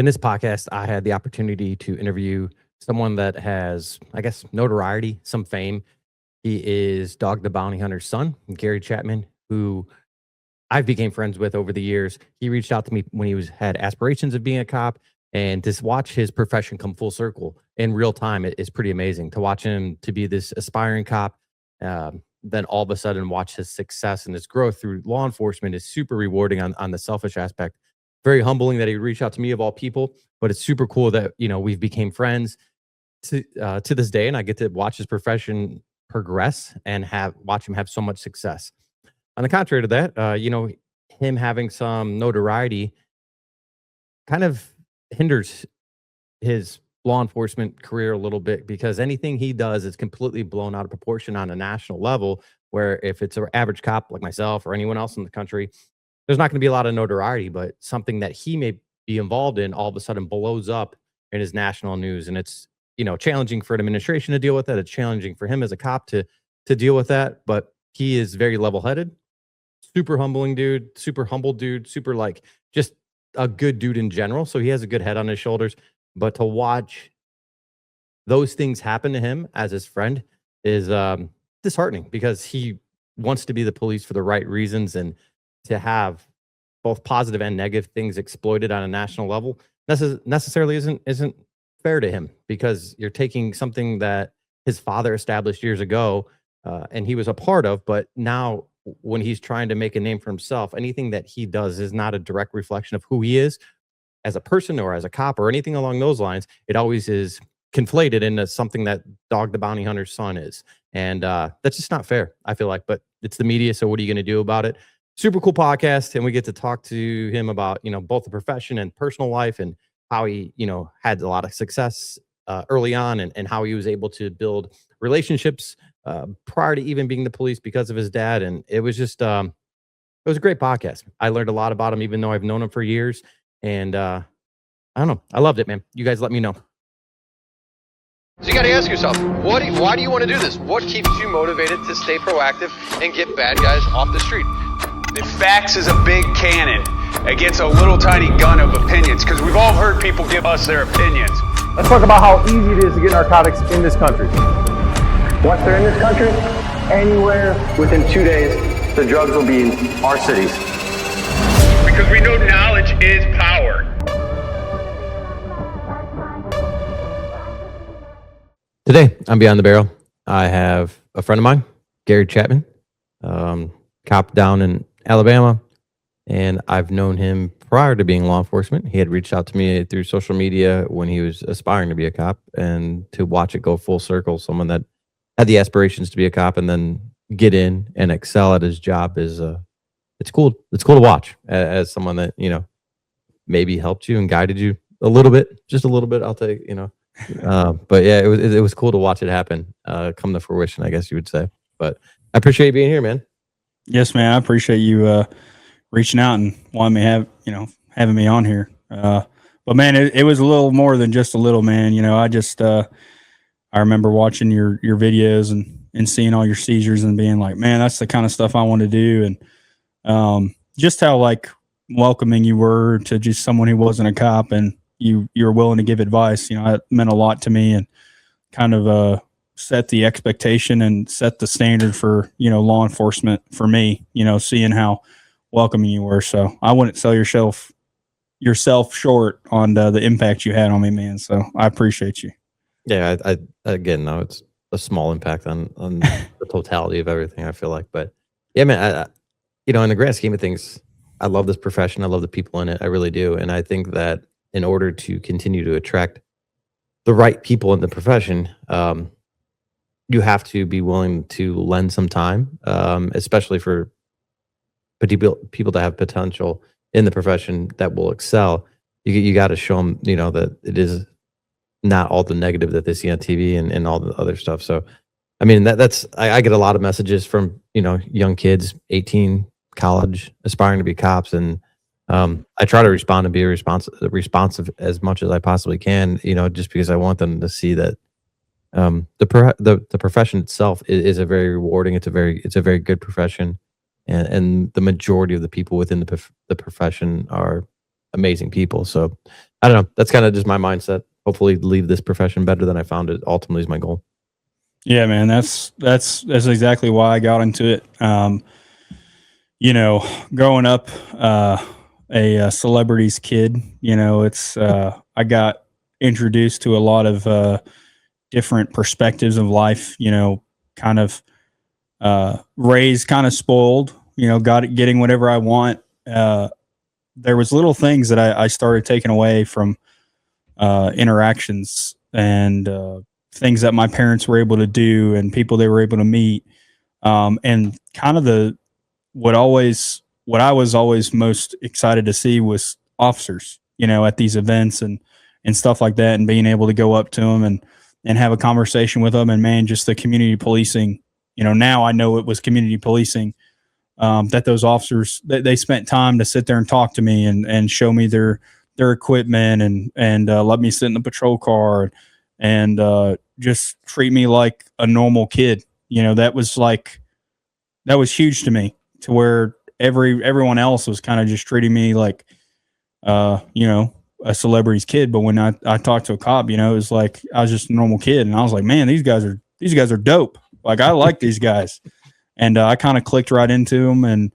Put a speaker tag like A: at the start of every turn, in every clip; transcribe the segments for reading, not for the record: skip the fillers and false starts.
A: In this podcast, I had the opportunity to interview someone that has, I guess, notoriety, some fame. He is Dog the Bounty Hunter's son, Garry Chapman, who I became friends with over the years. He reached out to me when he had aspirations of being a cop, and to watch his profession come full circle in real time is pretty amazing. To watch him to be this aspiring cop, then all of a sudden watch his success and his growth through law enforcement is super rewarding on the selfish aspect. Very humbling that he reached out to me of all people, but it's super cool that we've became friends to this day, and I get to watch his profession progress and watch him have so much success. On the contrary to that, him having some notoriety kind of hinders his law enforcement career a little bit, because anything he does is completely blown out of proportion on a national level, where if it's an average cop like myself or anyone else in the country, there's not going to be a lot of notoriety, but something that he may be involved in all of a sudden blows up in his national news. And it's, challenging for an administration to deal with that. It's challenging for him as a cop to deal with that, but he is very level-headed, super humbling dude, super humble dude, super just a good dude in general. So he has a good head on his shoulders, but to watch those things happen to him as his friend is disheartening, because he wants to be the police for the right reasons, and to have both positive and negative things exploited on a national level necessarily isn't fair to him, because you're taking something that his father established years ago, and he was a part of, but now when he's trying to make a name for himself, anything that he does is not a direct reflection of who he is as a person or as a cop or anything along those lines. It always is conflated into something that Dog the Bounty Hunter's son is. And that's just not fair, I feel like. But it's the media, so what are you going to do about it? Super cool podcast, and we get to talk to him about, both the profession and personal life, and how he, had a lot of success early on, and how he was able to build relationships prior to even being the police because of his dad. And it was just, it was a great podcast. I learned a lot about him, even though I've known him for years. And I don't know. I loved it, man. You guys let me know.
B: So you got to ask yourself, why do you want to do this? What keeps you motivated to stay proactive and get bad guys off the street?
C: The facts is a big cannon against a little tiny gun of opinions, because we've all heard people give us their opinions.
D: Let's talk about how easy it is to get narcotics in this country. Once they're in this country, anywhere within 2 days, the drugs will be in our cities.
C: Because we know knowledge is power.
A: Today on Beyond the Barrel, I have a friend of mine, Garry Chapman, cop down in Alabama, and I've known him prior to being law enforcement. He had reached out to me through social media when he was aspiring to be a cop, and to watch it go full circle, someone that had the aspirations to be a cop and then get in and excel at his job is it's cool. It's cool to watch as someone that, maybe helped you and guided you a little bit, just a little bit. I'll take, but yeah, it was cool to watch it happen, come to fruition, I guess you would say. But I appreciate you being here, man.
E: Yes, man. I appreciate you reaching out and wanting me having me on here. But man, it was a little more than just a little, man. I remember watching your videos and seeing all your seizures and being like, man, that's the kind of stuff I want to do. And just how welcoming you were to just someone who wasn't a cop, and you were willing to give advice. It meant a lot to me, and kind of set the expectation and set the standard for, law enforcement for me, seeing how welcoming you were. So I wouldn't sell yourself short on the impact you had on me, man. So I appreciate you.
A: Yeah, I again, no, it's a small impact on the totality of everything, I feel like. But yeah, man, in the grand scheme of things, I love this profession. I love the people in it. I really do. And I think that in order to continue to attract the right people in the profession, you have to be willing to lend some time, especially for people that have potential in the profession that will excel. You got to show them, that it is not all the negative that they see on TV and all the other stuff. So, I mean, I get a lot of messages from, young kids, 18, college, aspiring to be cops. And I try to respond and be responsive as much as I possibly can, just because I want them to see that the profession itself is a very rewarding. It's a very good profession, and the majority of the people within the profession are amazing people. So I don't know. That's kind of just my mindset. Hopefully leave this profession better than I found it ultimately is my goal.
E: Yeah, man, that's exactly why I got into it. Growing up, a celebrity's kid, it's I got introduced to a lot of different perspectives of life. Kind of raised, kind of spoiled. Getting whatever I want. There was little things that I started taking away from interactions and things that my parents were able to do and people they were able to meet. And kind of what I was always most excited to see was officers, at these events and stuff like that, and being able to go up to them and have a conversation with them. And man, just the community policing, now I know it was community policing, that those officers, they spent time to sit there and talk to me and show me their equipment and let me sit in the patrol car and just treat me like a normal kid. That was huge to me, to where everyone else was kind of just treating me like, a celebrity's kid. But when I talked to a cop, it was like I was just a normal kid, and I was like, man, these guys are dope. Like, I like these guys, and I kind of clicked right into them. And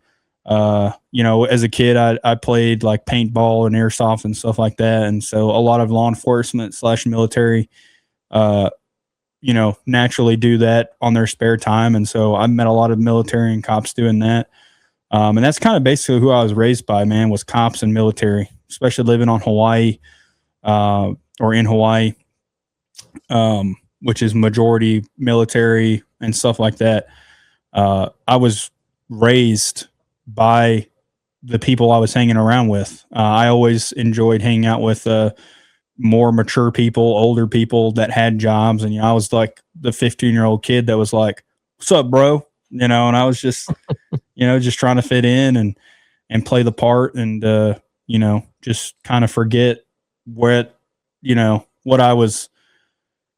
E: as a kid, I played like paintball and airsoft and stuff like that, and so a lot of law enforcement / military, naturally do that on their spare time. And so I met a lot of military and cops doing that. And that's kind of basically who I was raised by, man, was cops and military, especially living on Hawaii, or in Hawaii, which is majority military and stuff like that. I was raised by the people I was hanging around with. I always enjoyed hanging out with more mature people, older people that had jobs. And, I was like the 15-year-old kid that was like, what's up, bro? And I was just, just trying to fit in and play the part and, just kind of forget what I was,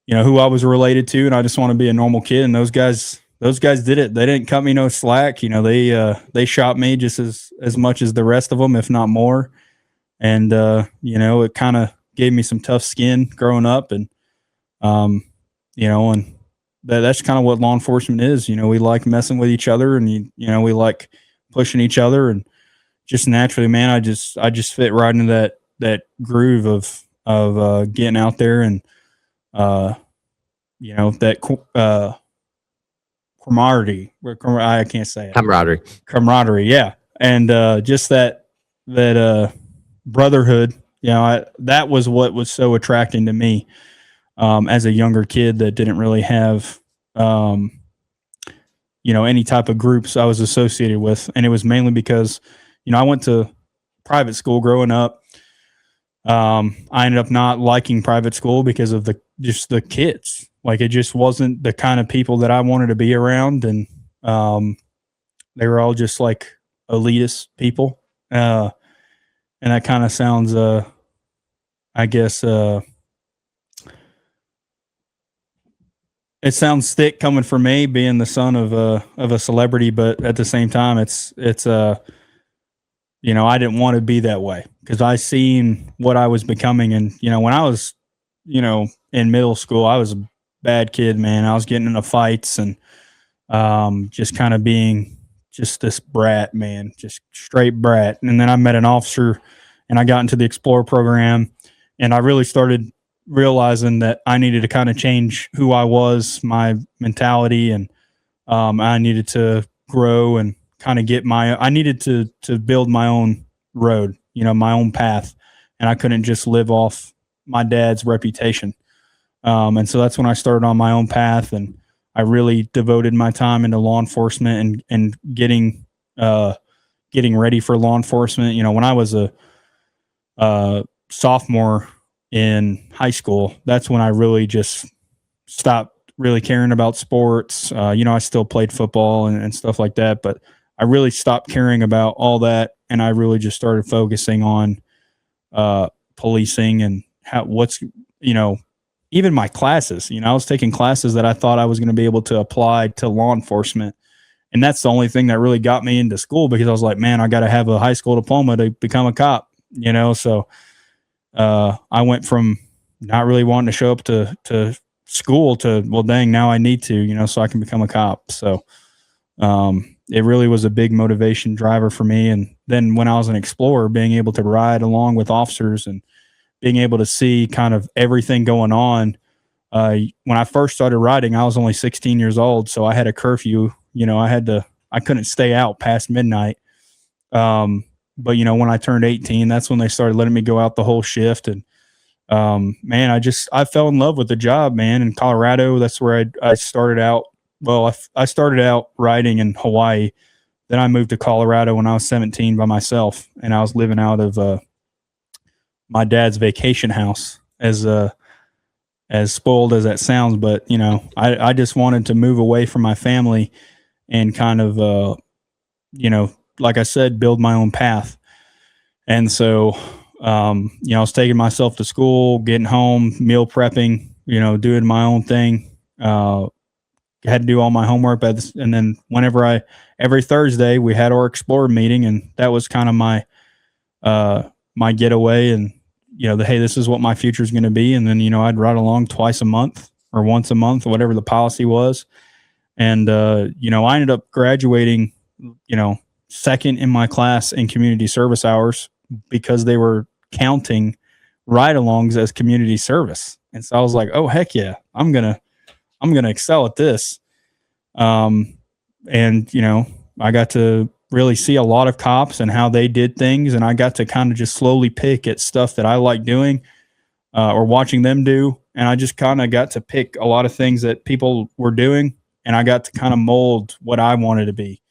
E: who I was related to. And I just want to be a normal kid. And those guys did it. They didn't cut me no slack. They shot me just as much as the rest of them, if not more. And, it kind of gave me some tough skin growing up. And, and that's kind of what law enforcement is. We like messing with each other, and, we like pushing each other, and just naturally, man, I just fit right into that groove of getting out there and, that, camaraderie. I can't say it. Camaraderie. Yeah. And, just that brotherhood, that was what was so attracting to me, as a younger kid that didn't really have, any type of groups I was associated with. And it was mainly because, I went to private school growing up. I ended up not liking private school because of the kids. Like, it just wasn't the kind of people that I wanted to be around. And, they were all just like elitist people. And that kind of sounds, I guess, it sounds thick coming from me, being the son of a celebrity, but at the same time, it's I didn't want to be that way, because I seen what I was becoming. And, when I was, in middle school, I was a bad kid, man. I was getting into fights and, just kind of being just this brat, man, just straight brat. And then I met an officer, and I got into the Explorer program, and I really started realizing that I needed to kind of change who I was, my mentality, and I needed to grow and kind of I needed to build my own road, my own path, and I couldn't just live off my dad's reputation. And so that's when I started on my own path, and I really devoted my time into law enforcement and getting ready for law enforcement. When I was a sophomore in high school, that's when I really just stopped really caring about sports. I still played football and stuff like that, but I really stopped caring about all that. And I really just started focusing on policing and even my classes. I was taking classes that I thought I was going to be able to apply to law enforcement. And that's the only thing that really got me into school, because I was like, man, I got to have a high school diploma to become a cop. So I went from not really wanting to show up to school to, well, dang, now I need to, so I can become a cop. So it really was a big motivation driver for me. And then when I was an explorer, being able to ride along with officers and being able to see kind of everything going on. When I first started riding, I was only 16 years old. So I had a curfew, I couldn't stay out past midnight. But when I turned 18, that's when they started letting me go out the whole shift. And, man, I fell in love with the job, man. In Colorado, that's where I started out. Well, I started out riding in Hawaii. Then I moved to Colorado when I was 17 by myself, and I was living out of my dad's vacation house. As spoiled as that sounds, but I just wanted to move away from my family and kind of like I said, build my own path. And so I was taking myself to school, getting home, meal prepping, doing my own thing. Had to do all my homework, and then every Thursday we had our Explorer meeting, and that was kind of my getaway, and hey, this is what my future is going to be. And then I'd ride along twice a month or once a month, whatever the policy was. And I ended up graduating, second in my class in community service hours because they were counting ride-alongs as community service. And so I was like, oh heck yeah, I'm gonna excel at this. And I got to really see a lot of cops and how they did things, and I got to kind of just slowly pick at stuff that I like doing or watching them do. And I just kind of got to pick a lot of things that people were doing, and I got to kind of mold what I wanted to be.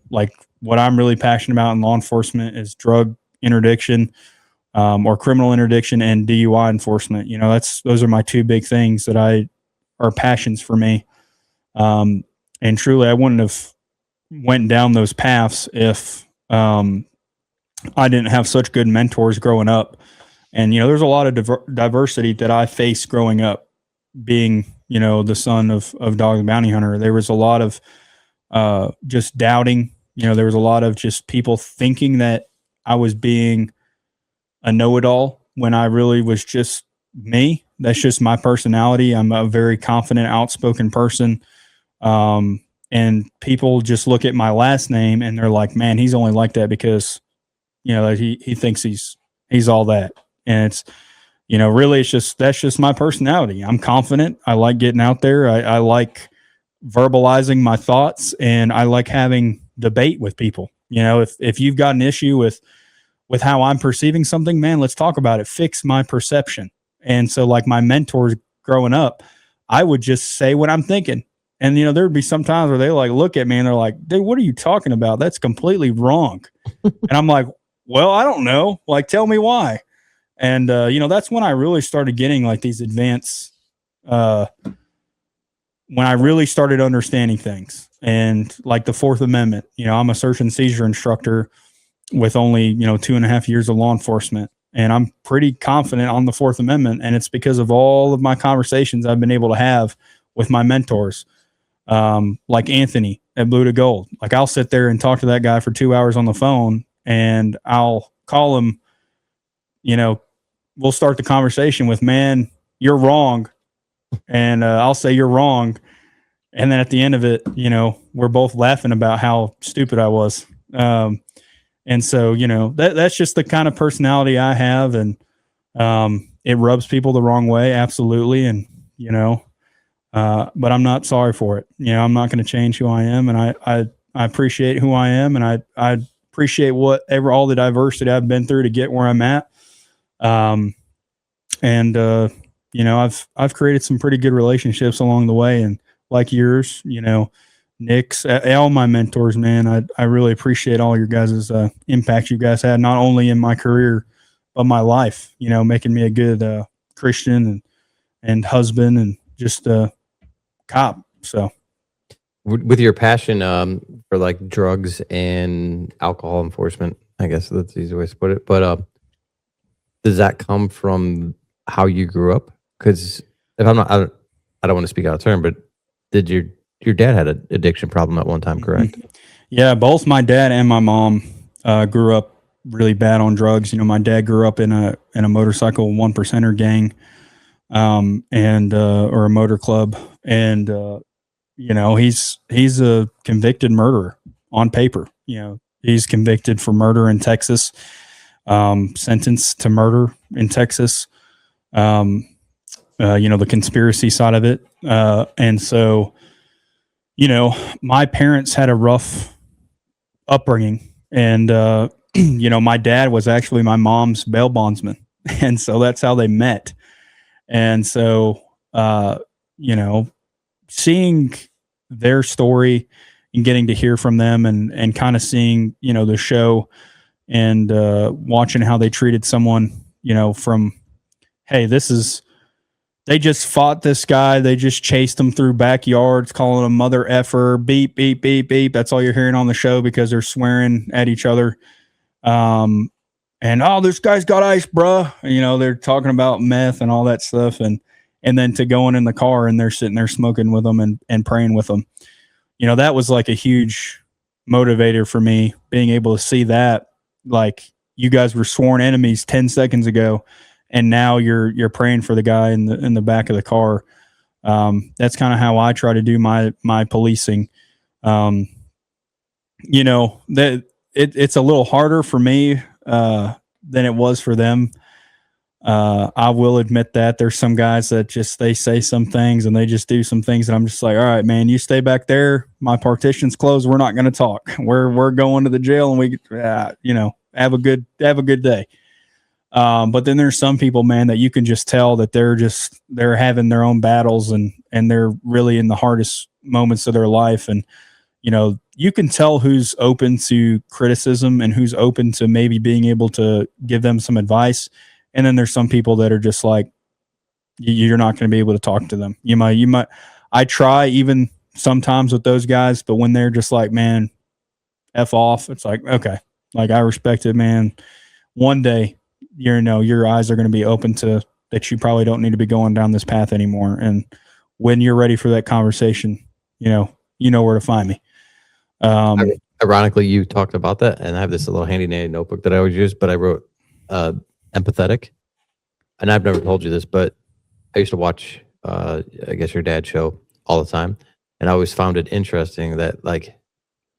E: Like what I'm really passionate about in law enforcement is drug interdiction, or criminal interdiction, and DUI enforcement. Those are my two big things that are passions for me. And truly, I wouldn't have went down those paths if I didn't have such good mentors growing up. And there's a lot of diversity that I faced growing up, being the son of Dog the Bounty Hunter. There was a lot of just doubting. There was a lot of just people thinking that I was being a know-it-all when I really was just me. That's just my personality. I'm a very confident, outspoken person. And people just look at my last name and they're like, man, he's only like that because, he thinks he's all that. And it's, really that's just my personality. I'm confident. I like getting out there. I like verbalizing my thoughts, and I like having debate with people. If you've got an issue with how I'm perceiving something, man, let's talk about it. Fix my perception. And so like my mentors growing up, I would just say what I'm thinking. And, there'd be some times where they look at me and they're like, dude, what are you talking about? That's completely wrong. And I'm like, well, I don't know. Tell me why. And, that's when I really started getting these advanced, when I really started understanding things, and the Fourth Amendment. I'm a search and seizure instructor with only, 2.5 years of law enforcement. And I'm pretty confident on the Fourth Amendment. And it's because of all of my conversations I've been able to have with my mentors. Like Anthony at Blue to Gold. I'll sit there and talk to that guy for 2 hours on the phone, and I'll call him, we'll start the conversation with, man, you're wrong. And I'll say you're wrong. And then at the end of it, we're both laughing about how stupid I was. And so, that's just the kind of personality I have. And it rubs people the wrong way. Absolutely. And, but I'm not sorry for it. I'm not going to change who I am. And I appreciate who I am. And I appreciate all the diversity I've been through to get where I'm at. I've created some pretty good relationships along the way, and like yours, Nick's, all my mentors, man, I really appreciate all your guys' impact you guys had, not only in my career, but my life, making me a good Christian and husband and just a cop. So
A: with your passion for drugs and alcohol enforcement, I guess that's the easy way to put it. But does that come from how you grew up? Because if I don't want to speak out of turn, but did your dad had an addiction problem at one time, correct?
E: Yeah, both my dad and my mom grew up really bad on drugs. You know, my dad grew up in a motorcycle 1%er gang, or a motor club. And, you know, he's a convicted murderer on paper. You know, he's convicted for murder in Texas, sentenced to murder in Texas. You know, the conspiracy side of it. And so, you know, my parents had a rough upbringing, and, you know, my dad was actually my mom's bail bondsman. And so that's how they met. And so, you know, seeing their story and getting to hear from them, and kind of seeing, you know, the show, and watching how they treated someone, you know, from, hey, they just fought this guy. They just chased him through backyards, calling him mother effer, beep, beep, beep, beep. That's all you're hearing on the show because they're swearing at each other. And, oh, this guy's got ice, bruh. You know, they're talking about meth and all that stuff. And then to going in the car and they're sitting there smoking with them and praying with them. You know, that was like a huge motivator for me, being able to see that, like, you guys were sworn enemies 10 seconds ago, and now you're praying for the guy in the back of the car. That's kind of how I try to do my policing. You know, that it's a little harder for me than it was for them. I will admit that there's some guys that just, they say some things and they just do some things, and I'm just like, all right, man, you stay back there. My partition's closed. We're not going to talk. We're going to the jail, and we, you know, have a good day. But then there's some people, man, that you can just tell that they're having their own battles, and they're really in the hardest moments of their life. And, you know, you can tell who's open to criticism and who's open to maybe being able to give them some advice. And then there's some people that are just like, you're not going to be able to talk to them. You might, I try even sometimes with those guys, but when they're just like, man, F off, it's like, okay, like, I respect it, man. One day, your eyes are going to be open to that. You probably don't need to be going down this path anymore. And when you're ready for that conversation, you know where to find me.
A: Ironically, you talked about that, and I have this little handy dandy notebook that I always use, but I wrote empathetic. And I've never told you this, but I used to watch, I guess, your dad's show all the time. And I always found it interesting that, like,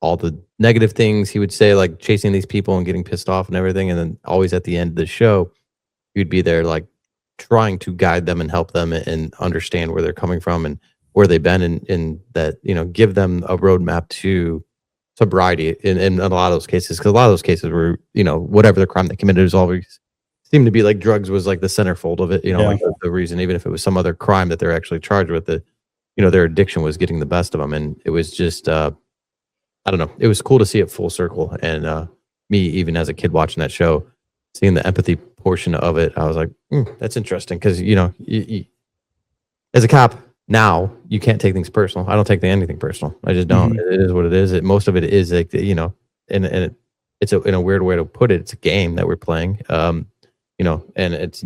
A: all the negative things he would say, like chasing these people and getting pissed off and everything. And then always at the end of the show, you'd be there, like, trying to guide them and help them and understand where they're coming from and where they've been, and that, you know, give them a roadmap to sobriety in a lot of those cases. Because a lot of those cases were, you know, whatever the crime they committed is always seemed to be like drugs was like the centerfold of it, you know, like the reason, even if it was some other crime that they're actually charged with, that, you know, their addiction was getting the best of them. And it was just, I don't know. It was cool to see it full circle. And me, even as a kid watching that show, seeing the empathy portion of it, I was like, that's interesting. Because, you know, you, as a cop now, you can't take things personal. I don't take anything personal. I just don't. Mm-hmm. It is what it is. Most of it is, like, you know, and it's in a weird way to put it. It's a game that we're playing, you know, and it's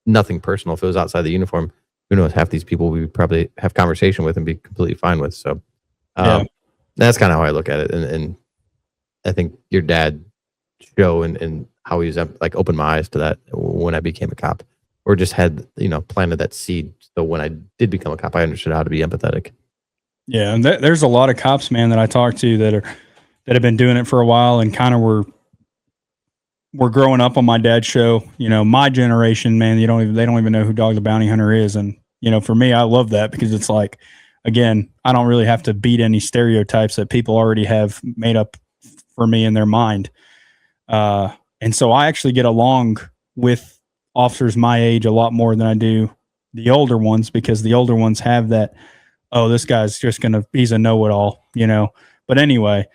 A: nothing personal. If it was outside the uniform, who knows? Half these people we would probably have conversation with and be completely fine with. So, that's kind of how I look at it. And I think your dad show and how he's like opened my eyes to that when I became a cop, or just had, you know, planted that seed. So when I did become a cop, I understood how to be empathetic.
E: Yeah. And there's a lot of cops, man, that I talk to that have been doing it for a while and kind of were growing up on my dad's show. You know, my generation, man, they don't even know who Dog the Bounty Hunter is. And, you know, for me, I love that because it's like, again, I don't really have to beat any stereotypes that people already have made up for me in their mind. And so I actually get along with officers my age a lot more than I do the older ones, because the older ones have that, oh, this guy's just he's a know-it-all, you know. But anyway,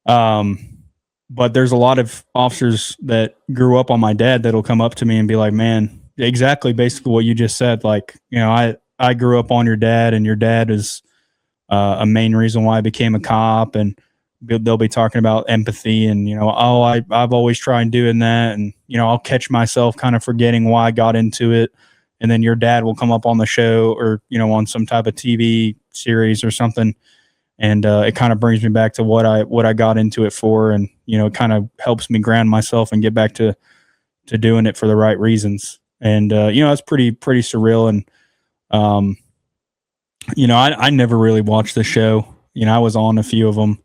E: but there's a lot of officers that grew up on my dad that'll come up to me and be like, man, exactly basically what you just said. Like, you know, I grew up on your dad, and your dad is a main reason why I became a cop. And they'll be talking about empathy and, you know, oh, I've always tried doing that. And, you know, I'll catch myself kind of forgetting why I got into it. And then your dad will come up on the show or, you know, on some type of TV series or something And it kind of brings me back to what I got into it for, and it kind of helps me ground myself and get back to doing it for the right reasons. And it's pretty surreal. And I never really watched the show. I was on a few of them,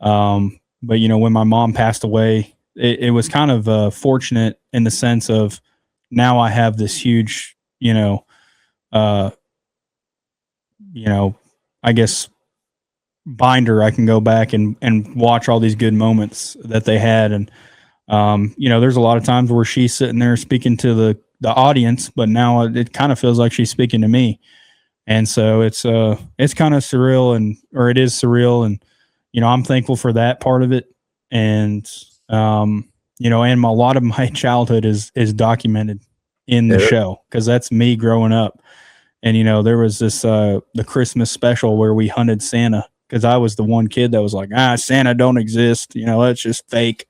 E: but when my mom passed away, it was kind of fortunate in the sense of now I have this huge, I guess, binder. I can go back and watch all these good moments that they had. And, there's a lot of times where she's sitting there speaking to the audience, but now it kind of feels like she's speaking to me. And so it's kind of surreal, or it is surreal. And, I'm thankful for that part of it. And, and a lot of my childhood is documented in the show, because that's me growing up. And, there was this, the Christmas special where we hunted Santa, because I was the one kid that was like, Santa don't exist. That's just fake.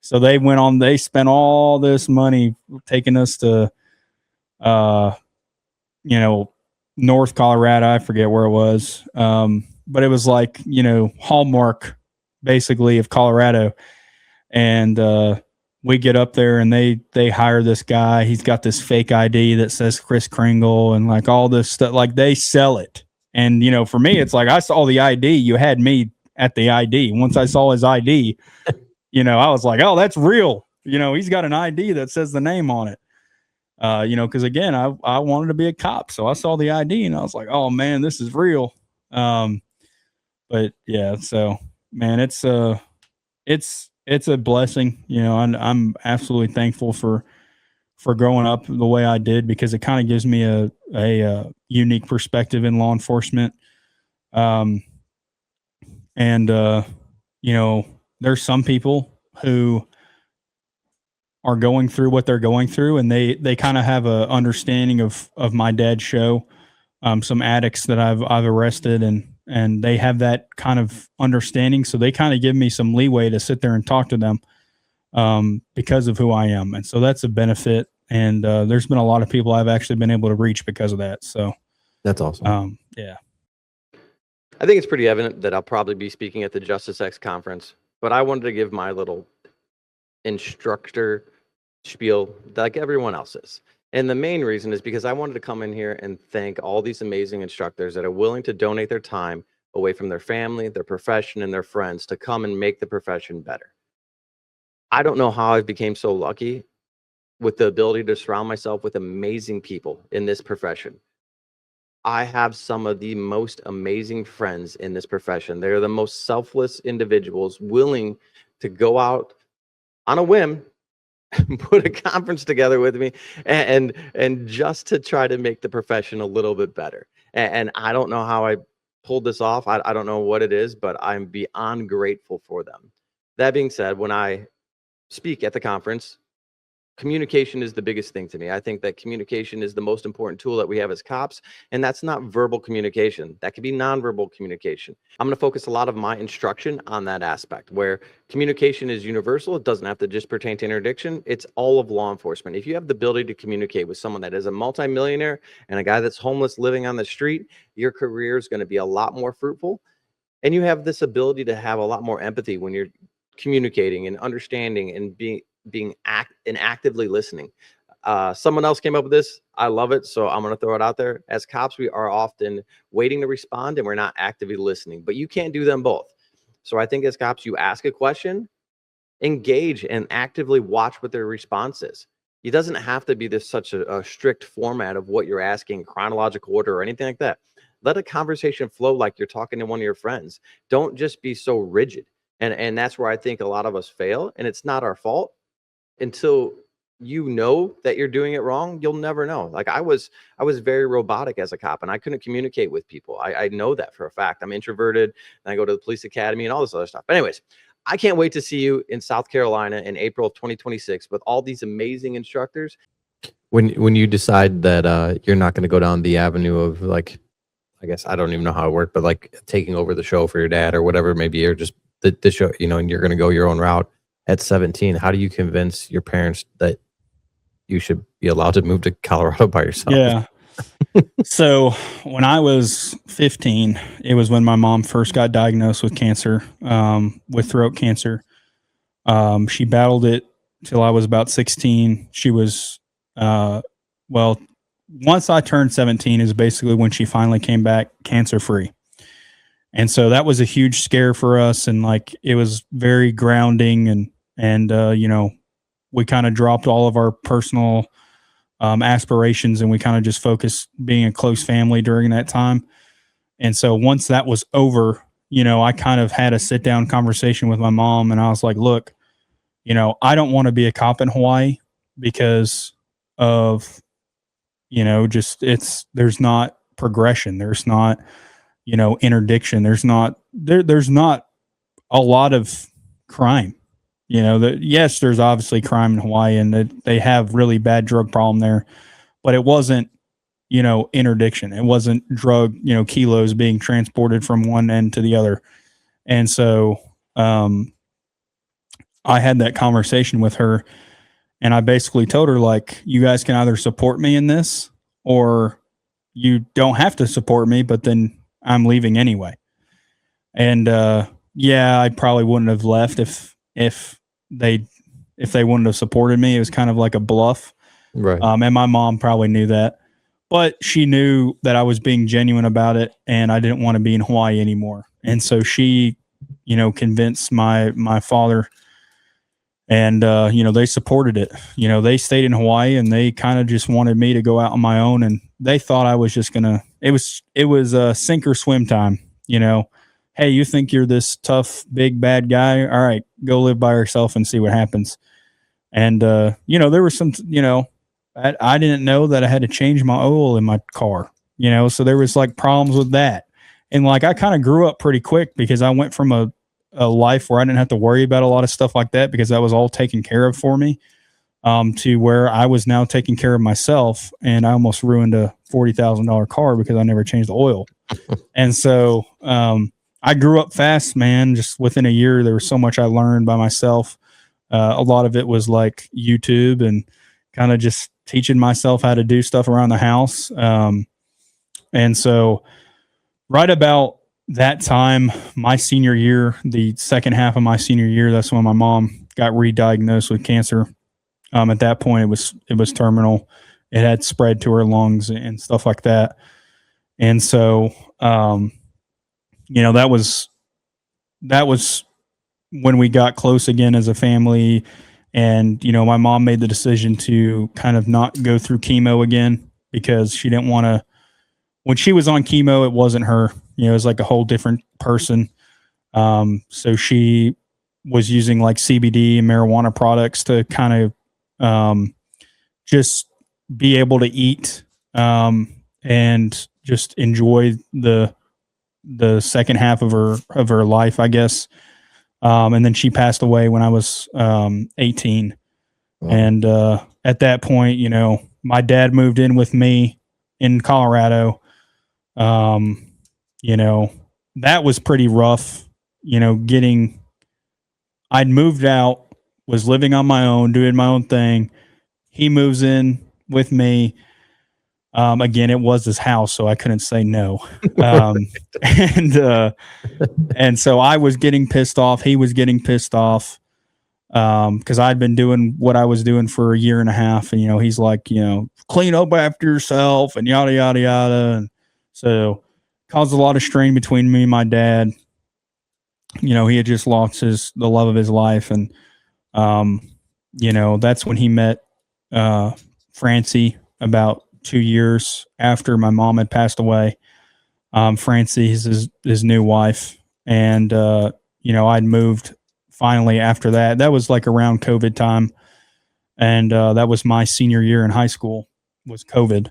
E: So they spent all this money taking us to, North Colorado. I forget where it was. But it was like, Hallmark basically of Colorado. And, we get up there and they hire this guy. He's got this fake ID that says Kris Kringle and like all this stuff. Like they sell it. And, for me, it's like I saw the ID. You had me at the ID. Once I saw his ID, I was like, oh, that's real. He's got an ID that says the name on it. Because again, I wanted to be a cop. So I saw the ID and I was like, oh, man, this is real. But yeah, so, man, it's a blessing. I'm absolutely thankful for growing up the way I did, because it kind of gives me a unique perspective in law enforcement. There's some people who are going through what they're going through, and they kind of have a understanding of my dad's show. Some addicts that I've arrested, and they have that kind of understanding. So they kind of give me some leeway to sit there and talk to them because of who I am. And so that's a benefit. And there's been a lot of people I've actually been able to reach because of that. So
A: That's awesome.
E: Yeah.
B: I think it's pretty evident that I'll probably be speaking at the Justice X conference, but I wanted to give my little instructor spiel like everyone else is. And the main reason is because I wanted to come in here and thank all these amazing instructors that are willing to donate their time away from their family, their profession, and their friends to come and make the profession better. I don't know how I became so lucky with the ability to surround myself with amazing people in this profession. I have some of the most amazing friends in this profession. They're the most selfless individuals willing to go out on a whim, put a conference together with me, and just to try to make the profession a little bit better. And I don't know how I pulled this off. I don't know what it is, but I'm beyond grateful for them. That being said, when I speak at the conference, communication is the biggest thing to me. I think that communication is the most important tool that we have as cops, and that's not verbal communication. That could be nonverbal communication. I'm going to focus a lot of my instruction on that aspect, where communication is universal. It doesn't have to just pertain to interdiction. It's all of law enforcement. If you have the ability to communicate with someone that is a multimillionaire and a guy that's homeless living on the street, your career is going to be a lot more fruitful. And you have this ability to have a lot more empathy when you're communicating and understanding and being actively listening. Someone else came up with this. I love it. So I'm going to throw it out there. As cops, we are often waiting to respond and we're not actively listening, but you can't do them both. So I think as cops, you ask a question, engage, and actively watch what their response is. It doesn't have to be this such a strict format of what you're asking, chronological order or anything like that. Let a conversation flow like you're talking to one of your friends. Don't just be so rigid. And that's where I think a lot of us fail, and it's not our fault. Until you know that you're doing it wrong, you'll never know. Like I was very robotic as a cop, and I couldn't communicate with people. I know that for a fact. I'm introverted, and I go to the police academy and all this other stuff. But anyways, I can't wait to see you in South Carolina in April of 2026 with all these amazing instructors.
A: When you decide that you're not going to go down the avenue of, like, I guess I don't even know how it worked, but like taking over the show for your dad or whatever, maybe you're just the show, and you're going to go your own route. At 17, how do you convince your parents that you should be allowed to move to Colorado by yourself?
E: Yeah. So when I was 15, it was when my mom first got diagnosed with cancer, with throat cancer. She battled it till I was about 16. She was, well, once I turned 17 is basically when she finally came back cancer free. And so that was a huge scare for us. And like, it was very grounding and you know, we kind of dropped all of our personal aspirations, and we kind of just focused being a close family during that time. And so once that was over, you know, I kind of had a sit down conversation with my mom, and I was like, look, you know, I don't want to be a cop in Hawaii because of, you know, just there's not progression. There's not, you know, interdiction. There's not a lot of crime. You know, yes, there's obviously crime in Hawaii, and they have really bad drug problem there, but it wasn't, you know, interdiction. It wasn't drug, you know, kilos being transported from one end to the other. And so I had that conversation with her, and I basically told her, like, you guys can either support me in this, or you don't have to support me, but then I'm leaving anyway. And yeah, I probably wouldn't have left if they wouldn't have supported me. It was kind of like a bluff.
A: Right.
E: And my mom probably knew that, but she knew that I was being genuine about it, and I didn't want to be in Hawaii anymore. And so she, you know, convinced my father, and you know, they supported it. You know, they stayed in Hawaii, and they kind of just wanted me to go out on my own, and they thought I was just gonna. It was a sink or swim time. You know, hey, you think you're this tough, big, bad guy? All right, go live by yourself and see what happens. And you know, there was some, you know, I didn't know that I had to change my oil in my car. You know, so there was like problems with that, and like I kind of grew up pretty quick because I went from a life where I didn't have to worry about a lot of stuff like that because that was all taken care of for me, to where I was now taking care of myself, and I almost ruined a $40,000 car because I never changed the oil. And so I grew up fast, man. Just within a year, there was so much I learned by myself. A lot of it was like YouTube and kind of just teaching myself how to do stuff around the house. And so right about that time, my senior year, the second half of my senior year, that's when my mom got re-diagnosed with cancer. At that point, it was terminal. It had spread to her lungs and stuff like that. And so, you know, that was when we got close again as a family. And, you know, my mom made the decision to kind of not go through chemo again because she didn't want to. When she was on chemo, it wasn't her. You know, it was like a whole different person. So she was using like CBD and marijuana products to kind of just be able to eat and just enjoy the second half of her life, I guess. And then she passed away when I was 18. Wow. And at that point, you know, my dad moved in with me in Colorado. You know, that was pretty rough, you know, I'd moved out, was living on my own, doing my own thing. He moves in with me. Again, it was his house, so I couldn't say no. And so I was getting pissed off. He was getting pissed off. Cause I'd been doing what I was doing for a year and a half, and, you know, he's like, you know, clean up after yourself and yada, yada, yada. And so caused a lot of strain between me and my dad. You know, he had just lost the love of his life. And, you know, that's when he met, Francie about 2 years after my mom had passed away. Francie is his new wife. And, you know, I'd moved finally after that. That was like around COVID time. And, that was my senior year in high school was COVID.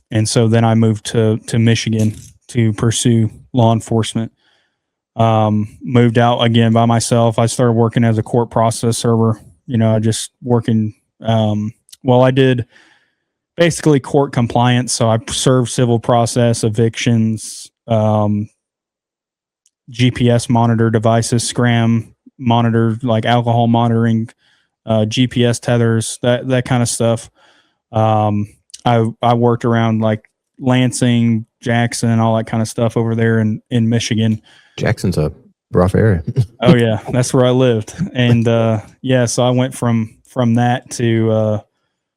E: And so then I moved to Michigan to pursue law enforcement. Moved out again by myself. I started working as a court process server, you know, just working, I did basically court compliance. So I served civil process, evictions, GPS monitor devices, scram monitor, like alcohol monitoring, GPS tethers, that kind of stuff. I worked around like Lansing, Jackson, all that kind of stuff over there in Michigan.
A: Jackson's a rough area.
E: Oh yeah, that's where I lived. And so I went from that to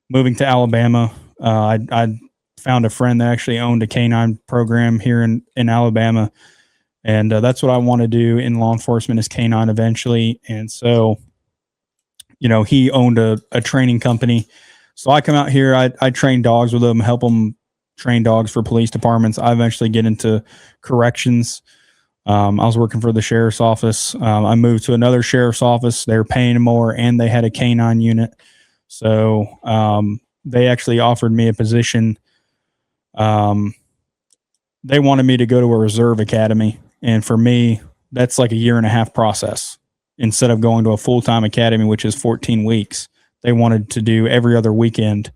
E: moving to Alabama. I found a friend that actually owned a canine program here in Alabama. And that's what I want to do in law enforcement is canine eventually. And so, he owned a training company. So I come out here, I train dogs with him, help them train dogs for police departments. I eventually get into corrections. I was working for the sheriff's office. I moved to another sheriff's office. They were paying more and they had a canine unit. So they actually offered me a position. They wanted me to go to a reserve academy. And for me, that's like a 1.5-year process. Instead of going to a full-time academy, which is 14 weeks, they wanted to do every other weekend.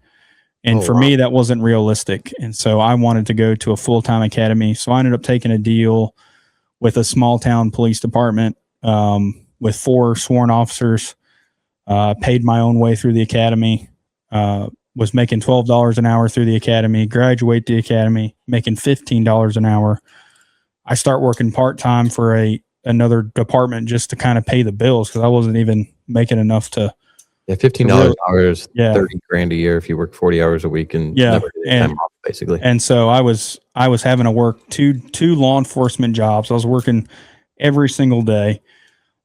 E: And for me, that wasn't realistic. And so I wanted to go to a full-time academy. So I ended up taking a deal with a small town police department with 4 sworn officers, paid my own way through the academy, was making $12 an hour through the academy, graduate the academy, making $15 an hour. I start working part-time for another department just to kind of pay the bills because I wasn't even making enough to.
A: Yeah, $15 an hour is
E: Yeah.
A: $30,000 a year if you work 40 hours a week and never get any time off, basically.
E: And so I was having to work two law enforcement jobs. I was working every single day.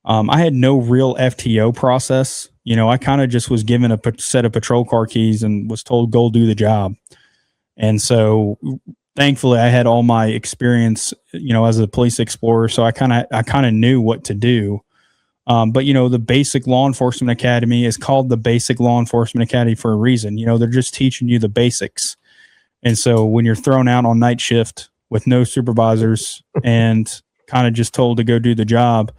E: I had no real FTO process. I kind of just was given a set of patrol car keys and was told, go do the job. And so thankfully I had all my experience, as a police explorer. So I kind of knew what to do. But the basic law enforcement academy is called the basic law enforcement academy for a reason. They're just teaching you the basics. And so when you're thrown out on night shift with no supervisors and kind of just told to go do the job,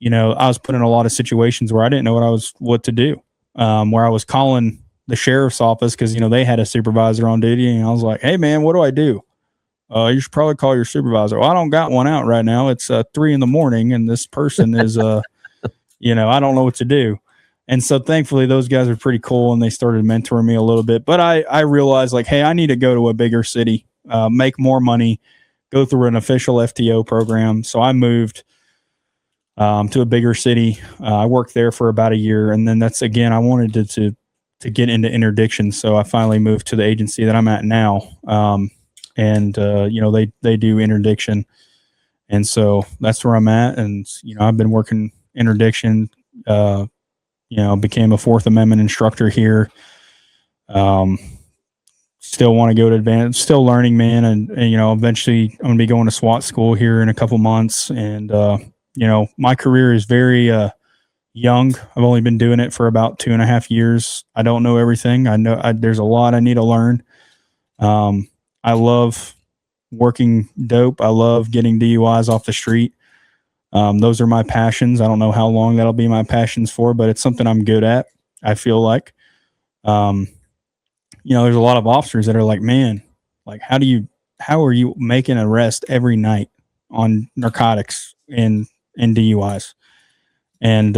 E: I was put in a lot of situations where I didn't know what to do. Where I was calling the sheriff's office because, they had a supervisor on duty. And I was like, hey man, what do I do? You should probably call your supervisor. Well, I don't got one out right now. It's 3 a.m. and this person is, I don't know what to do. And so thankfully those guys are pretty cool and they started mentoring me a little bit, but I realized like, hey, I need to go to a bigger city, make more money, go through an official FTO program. So I moved to a bigger city. I worked there for about a year. And then I wanted to get into interdiction. So I finally moved to the agency that I'm at now. They do interdiction. And so that's where I'm at. And, I've been working interdiction, became a Fourth Amendment instructor here. Still want to go to advanced, still learning, man. And eventually I'm going to be going to SWAT school here in a couple months. And, my career is very, young. I've only been doing it for about 2.5 years. I don't know everything. I know there's a lot I need to learn. I love working dope. I love getting DUIs off the street. Those are my passions. I don't know how long that'll be my passions for, but it's something I'm good at. I feel like, there's a lot of officers that are like, man, like, how are you making an arrest every night on narcotics and DUIs? And,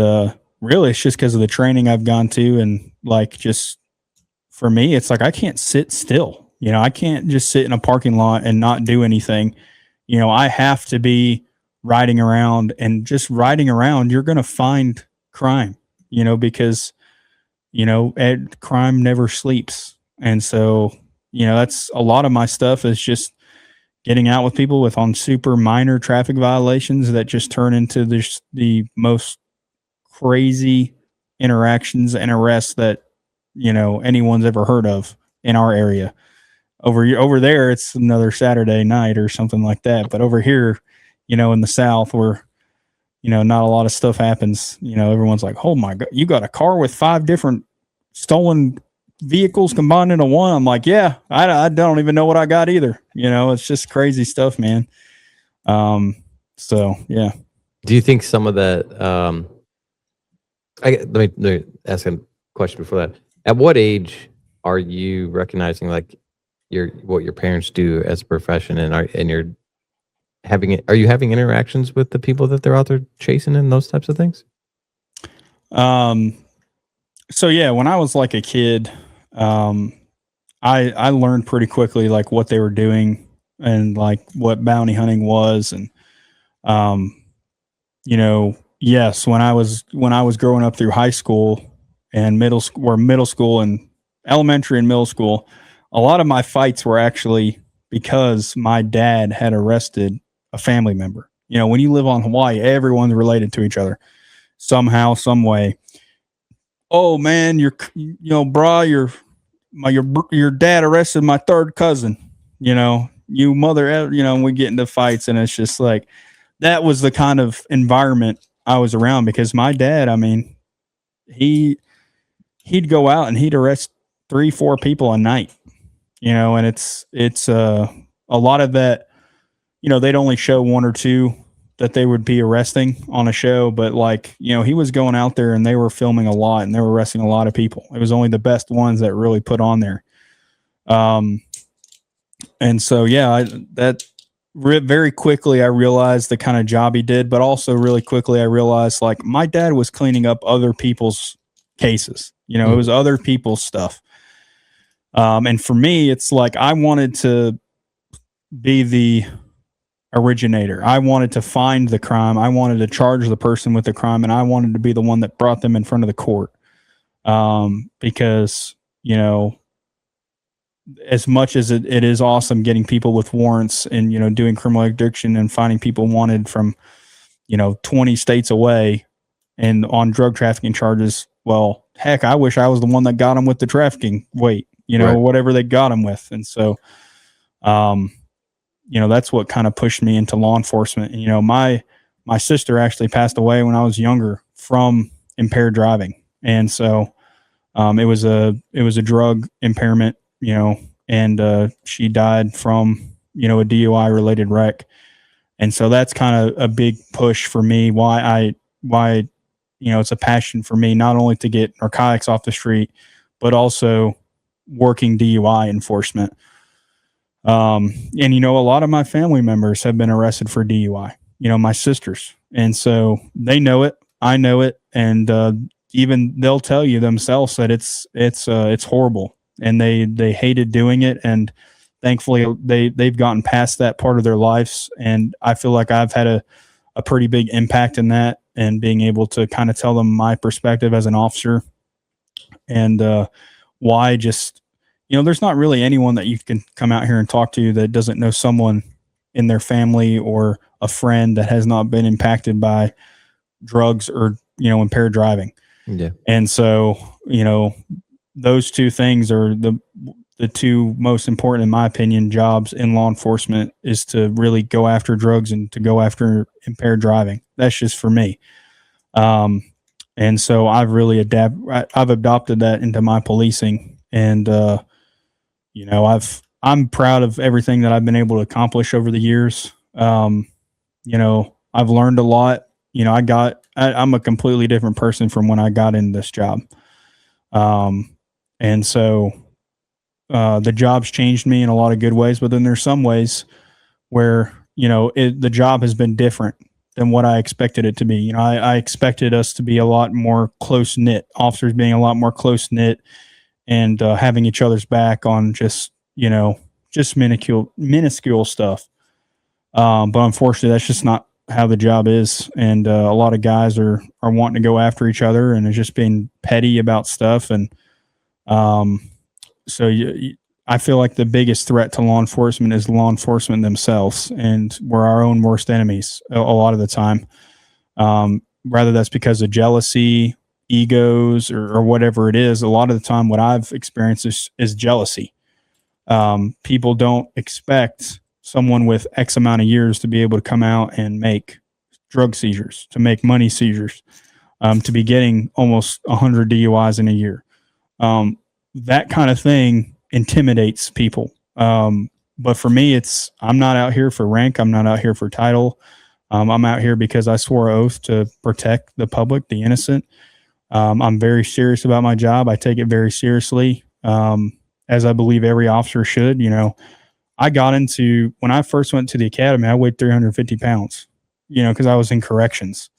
E: really it's just because of the training I've gone to. And like, just for me, it's like, I can't sit still. I can't just sit in a parking lot and not do anything. I have to be riding around, and just riding around, you're going to find crime, because, crime never sleeps. And so, that's a lot of my stuff is just getting out with people on super minor traffic violations that just turn into the most crazy interactions and arrests that, anyone's ever heard of in our area. Over there, it's another Saturday night or something like that. But over here, in the South where, not a lot of stuff happens, everyone's like, oh my God, you got a car with 5 different stolen vehicles combined into one. I'm like, yeah, I don't even know what I got either. It's just crazy stuff, man. So yeah.
A: Do you think some of that, let me ask a question before that. At what age are you recognizing like what your parents do as a profession, and are you having interactions with the people that they're out there chasing and those types of things?
E: So yeah, when I was like a kid, I I learned pretty quickly like what they were doing and like what bounty hunting was. And, you know, yes, when I was growing up through high school and middle school and elementary and middle school, a lot of my fights were actually because my dad had arrested a family member. You know, when you live on Hawaii, everyone's related to each other somehow, some way. Oh man, your dad arrested my third cousin. You know, and we get into fights, and it's just like that was the kind of environment I was around because my dad, I mean, he'd go out and he'd arrest 3-4 people a night. You know, and it's a lot of that. You know, they'd only show 1 or 2 that they would be arresting on a show, but like, you know, he was going out there and they were filming a lot and they were arresting a lot of people. It was only the best ones that really put on there. And so, yeah, very quickly I realized the kind of job he did, but also really quickly I realized like my dad was cleaning up other people's cases. You know, it was other people's stuff. And for me, it's like I wanted to be the originator. I wanted to find the crime. I wanted to charge the person with the crime, and I wanted to be the one that brought them in front of the court. Because, you know, as much as it is awesome getting people with warrants and, you know, doing criminal interdiction and finding people wanted from, you know, 20 states away and on drug trafficking charges, well, heck, I wish I was the one that got them with the trafficking weight, you know,
A: Right.
E: whatever they got them with. And so, you know, that's what kind of pushed me into law enforcement. And, you know, my sister actually passed away when I was younger from impaired driving. And so, it was a drug impairment, you know, and, she died from, you know, a DUI related wreck. And so that's kind of a big push for me. Why, you know, it's a passion for me, not only to get narcotics off the street, but also working DUI enforcement. And, you know, a lot of my family members have been arrested for DUI, you know, my sisters. And so they know it, I know it. And, even they'll tell you themselves that it's horrible and they hated doing it. And thankfully they've gotten past that part of their lives. And I feel like I've had a pretty big impact in that and being able to kind of tell them my perspective as an officer and, why just, you know, there's not really anyone that you can come out here and talk to that doesn't know someone in their family or a friend that has not been impacted by drugs or, you know, impaired driving.
A: Yeah.
E: And so, you know, those two things are the two most important, in my opinion, jobs in law enforcement is to really go after drugs and to go after impaired driving. That's just for me. And so I've really I've adopted that into my policing and, you know, I'm proud of everything that I've been able to accomplish over the years. You know, I've learned a lot. You know, I'm a completely different person from when I got in this job. And so, the job's changed me in a lot of good ways, but then there's some ways where, you know, the job has been different than what I expected it to be. You know, I expected us to be a lot more close knit, officers being a lot more close knit and, having each other's back on just, you know, just minuscule stuff. But unfortunately that's just not how the job is. And, a lot of guys are wanting to go after each other and is just being petty about stuff. And, so I feel like the biggest threat to law enforcement is law enforcement themselves. And we're our own worst enemies a lot of the time. Whether that's because of jealousy, egos, or whatever it is, a lot of the time what I've experienced is jealousy. People don't expect someone with X amount of years to be able to come out and make drug seizures, to make money seizures, to be getting almost 100 DUIs in a year. That kind of thing intimidates people. But for me, I'm not out here for rank. I'm not out here for title. I'm out here because I swore an oath to protect the public, the innocent. I'm very serious about my job. I take it very seriously, as I believe every officer should. You know, when I first went to the academy, I weighed 350 pounds, you know, because I was in corrections.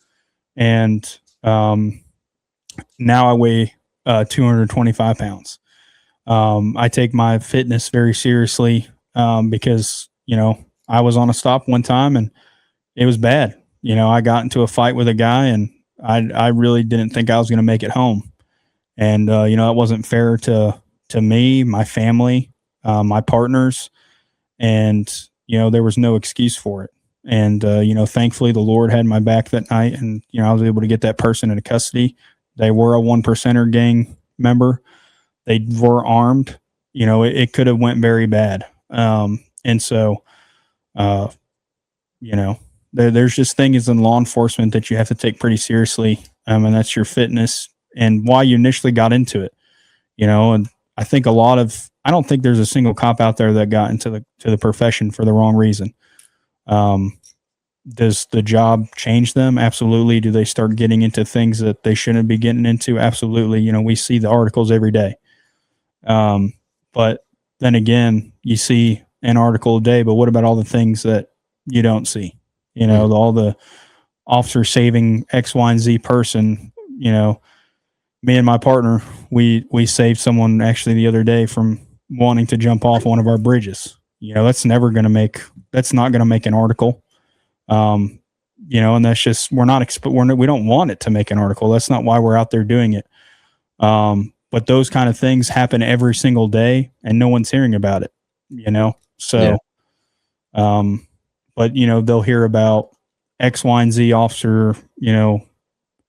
E: And now I weigh 225 pounds. I take my fitness very seriously because, I was on a stop one time and it was bad. I got into a fight with a guy and I really didn't think I was going to make it home. And, it wasn't fair to me, my family, my partners, and, there was no excuse for it. And, thankfully the Lord had my back that night and, I was able to get that person into custody. They were a 1%er gang member. They were armed. It could have went very bad. And so, there's just things in law enforcement that you have to take pretty seriously. And that's your fitness and why you initially got into it, and I think I don't think there's a single cop out there that got into the profession for the wrong reason. Does the job change them? Absolutely. Do they start getting into things that they shouldn't be getting into? Absolutely. We see the articles every day. But then again, you see an article a day, but what about all the things that you don't see? All the officer saving X, Y, and Z person, me and my partner, we saved someone actually the other day from wanting to jump off one of our bridges. That's not going to make an article. And that's just, we don't want it to make an article. That's not why we're out there doing it. But those kind of things happen every single day and no one's hearing about it, So, yeah. But they'll hear about X, Y, and Z officer,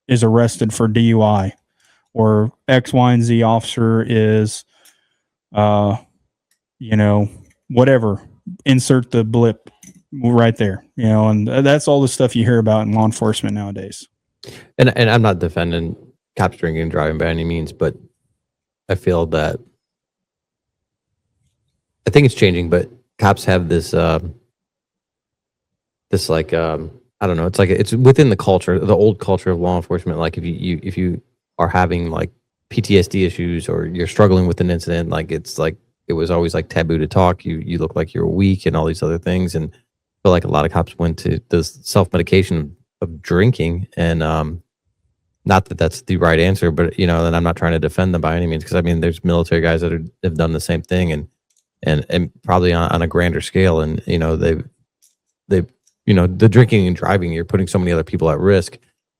E: is arrested for DUI, or X, Y, and Z officer is, whatever, insert the blip right there, and that's all the stuff you hear about in law enforcement nowadays.
A: And I'm not defending cops drinking and driving by any means, but I feel that I think it's changing, but cops have this, I don't know. It's within the culture, the old culture of law enforcement. Like if you are having like PTSD issues or you're struggling with an incident, it was always like taboo to talk. You look like you're weak and all these other things. And I feel like a lot of cops went to this self-medication of drinking, and not that that's the right answer, but and I'm not trying to defend them by any means, because there's military guys that have done the same thing and probably on a grander scale, and they've the drinking and driving, you're putting so many other people at risk.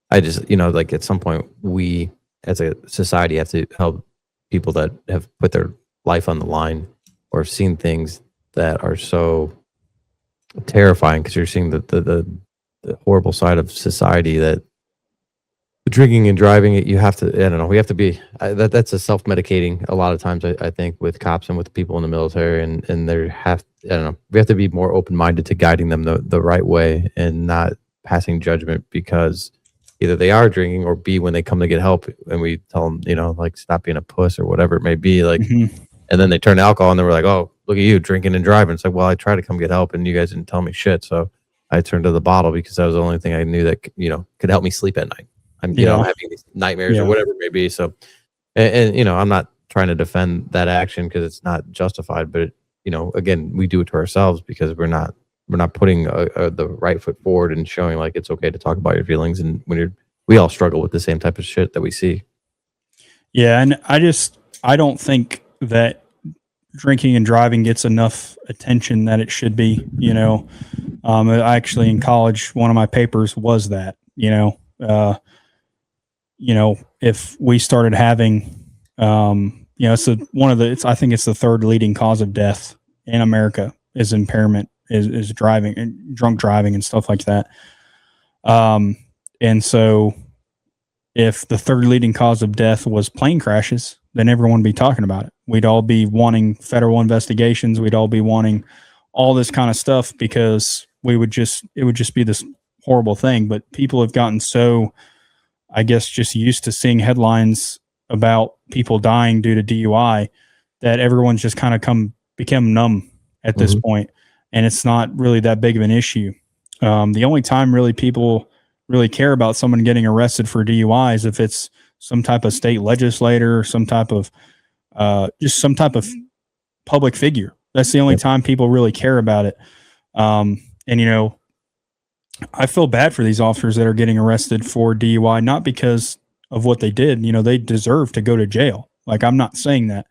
A: I just, at some point, we as a society have to help people that have put their life on the line or seen things that are so terrifying, because you're seeing the horrible side of society, that the drinking and driving, you have to, I don't know, we have to be, that's a self-medicating a lot of times, I think, with cops and with people in the military, and I don't know, we have to be more open-minded to guiding them the right way and not passing judgment because either they are drinking, or B, when they come to get help and we tell them, stop being a puss or whatever it may be, and then they turn to alcohol and then we're like, oh, look at you drinking and driving. It's like, well, I tried to come get help and you guys didn't tell me shit. So I turned to the bottle because that was the only thing I knew that, could help me sleep at night. I'm, having these nightmares or whatever it may be. So, and I'm not trying to defend that action because it's not justified, but again, we do it to ourselves because we're not putting the right foot forward and showing like it's okay to talk about your feelings. And we all struggle with the same type of shit that we see. Yeah.
E: And I don't think that drinking and driving gets enough attention that it should be, actually in college, one of my papers was that, if we started having, I think it's the third leading cause of death in America is impairment, is driving and drunk driving and stuff like that. And so if the third leading cause of death was plane crashes, then everyone would be talking about it. We'd all be wanting federal investigations. We'd all be wanting all this kind of stuff because it would just be this horrible thing. But people have gotten so, I guess, just used to seeing headlines about people dying due to DUI that everyone's just kind of become numb at this point. And it's not really that big of an issue. The only time really people really care about someone getting arrested for DUI is if it's some type of state legislator or some type of public figure. That's the only time people really care about it. And I feel bad for these officers that are getting arrested for DUI, not because of what they did. They deserve to go to jail. Like, I'm not saying that,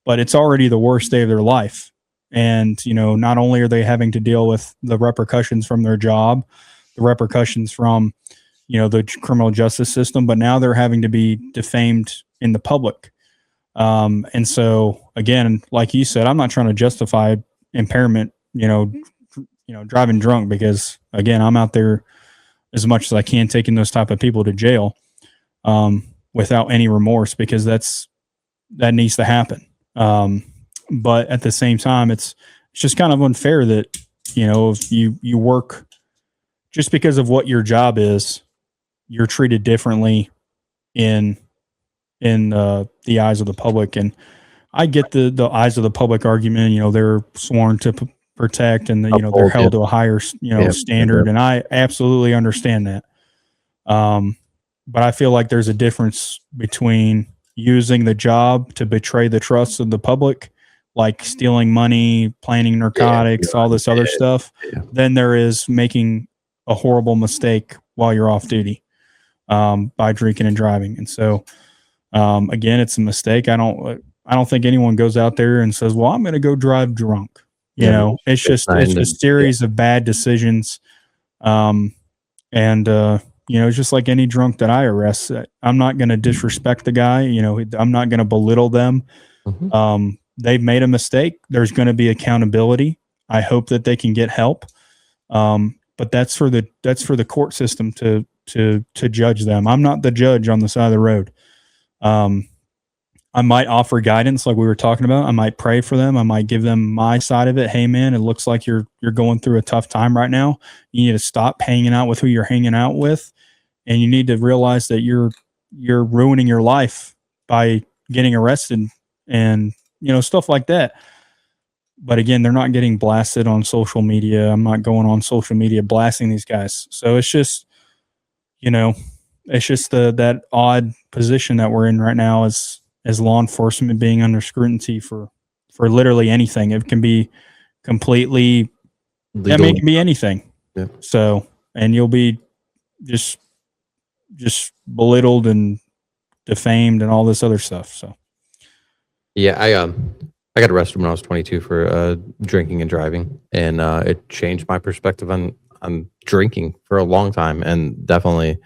E: but it's already the worst day of their life. And, not only are they having to deal with the repercussions from their job, the repercussions from, the criminal justice system, but now they're having to be defamed in the public. And so again, like you said, I'm not trying to justify impairment, driving drunk, because again, I'm out there as much as I can taking those type of people to jail, without any remorse, because that needs to happen. But at the same time, it's just kind of unfair that, if you work just because of what your job is, you're treated differently in the eyes of the public. And I get the eyes of the public argument, they're sworn to protect, and they're held to a higher, standard. And I absolutely understand that. But I feel like there's a difference between using the job to betray the trust of the public, like stealing money, planning narcotics, all this other stuff, than there is making a horrible mistake while you're off duty, by drinking and driving. And so, again, it's a mistake. I don't think anyone goes out there and says, well, I'm going to go drive drunk. It's just a series of bad decisions. It's just like any drunk that I arrest. I'm not going to disrespect the guy. I'm not going to belittle them.
B: Mm-hmm.
E: They've made a mistake. There's going to be accountability. I hope that they can get help. But that's for the court system to judge them. I'm not the judge on the side of the road. I might offer guidance, like we were talking about. I might pray for them. I might give them my side of it. Hey, man, it looks like you're going through a tough time right now. You need to stop hanging out with who you're hanging out with, and you need to realize that you're ruining your life by getting arrested and stuff like that. But again, they're not getting blasted on social media. I'm not going on social media blasting these guys. So it's just, that odd position that we're in right now as law enforcement, being under scrutiny for literally anything. It can be completely legal. It can be anything.
B: Yeah.
E: So, and you'll be just belittled and defamed and all this other stuff. So,
B: yeah, I got arrested when I was 22 for drinking and driving, and it changed my perspective on drinking for a long time, and definitely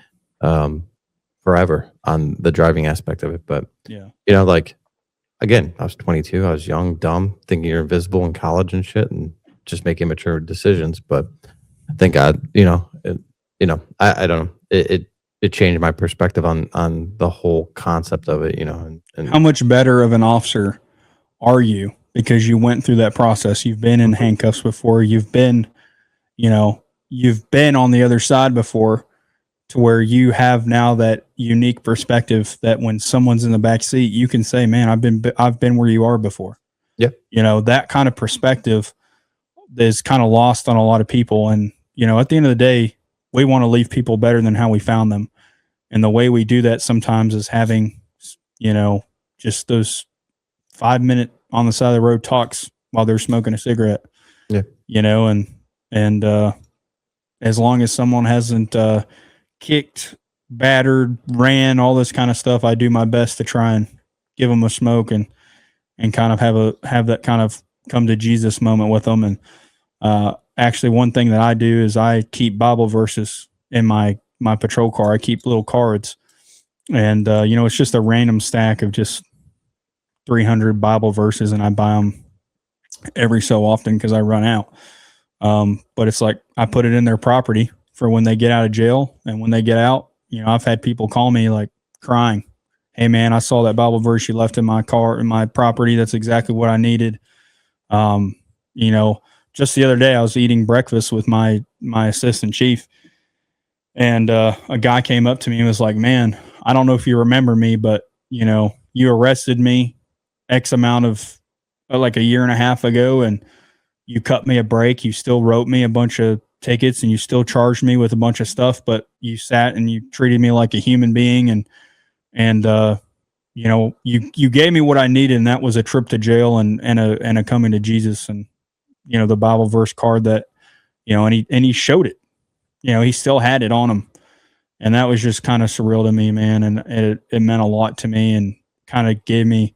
B: forever on the driving aspect of it. But
E: yeah,
B: again, I was 22, I was young, dumb, thinking you're invisible in college and shit, and just make immature decisions. But thank God, I don't know. It changed my perspective on the whole concept of it, and
E: how much better of an officer are you because you went through that process? You've been in handcuffs before. You've been on the other side before, to where you have now that unique perspective that when someone's in the back seat, you can say, man, I've been where you are before.
B: Yeah.
E: That kind of perspective is kind of lost on a lot of people. And, at the end of the day, we want to leave people better than how we found them. And the way we do that sometimes is having, just those 5-minute on the side of the road talks while they're smoking a cigarette.
B: Yeah.
E: And as long as someone hasn't kicked, battered, ran, all this kind of stuff, I do my best to try and give them a smoke and kind of have that kind of come to Jesus moment with them. And actually, one thing that I do is I keep Bible verses in my patrol car. I keep little cards, and it's just a random stack of just 300 Bible verses, and I buy them every so often because I run out. But it's like I put it in their property for when they get out of jail, and when they get out, I've had people call me like crying, "Hey man, I saw that Bible verse you left in my car, in my property. That's exactly what I needed." Just the other day I was eating breakfast with my assistant chief, and a guy came up to me and was like, "Man, I don't know if you remember me, but you arrested me X amount of like a year and a half ago, and you cut me a break. You still wrote me a bunch of tickets, and you still charged me with a bunch of stuff, but you sat and you treated me like a human being, and you gave me what I needed, and that was a trip to jail and a coming to Jesus, and the Bible verse card that and he showed it. He still had it on him, and that was just kind of surreal to me, man, and it meant a lot to me, and kind of gave me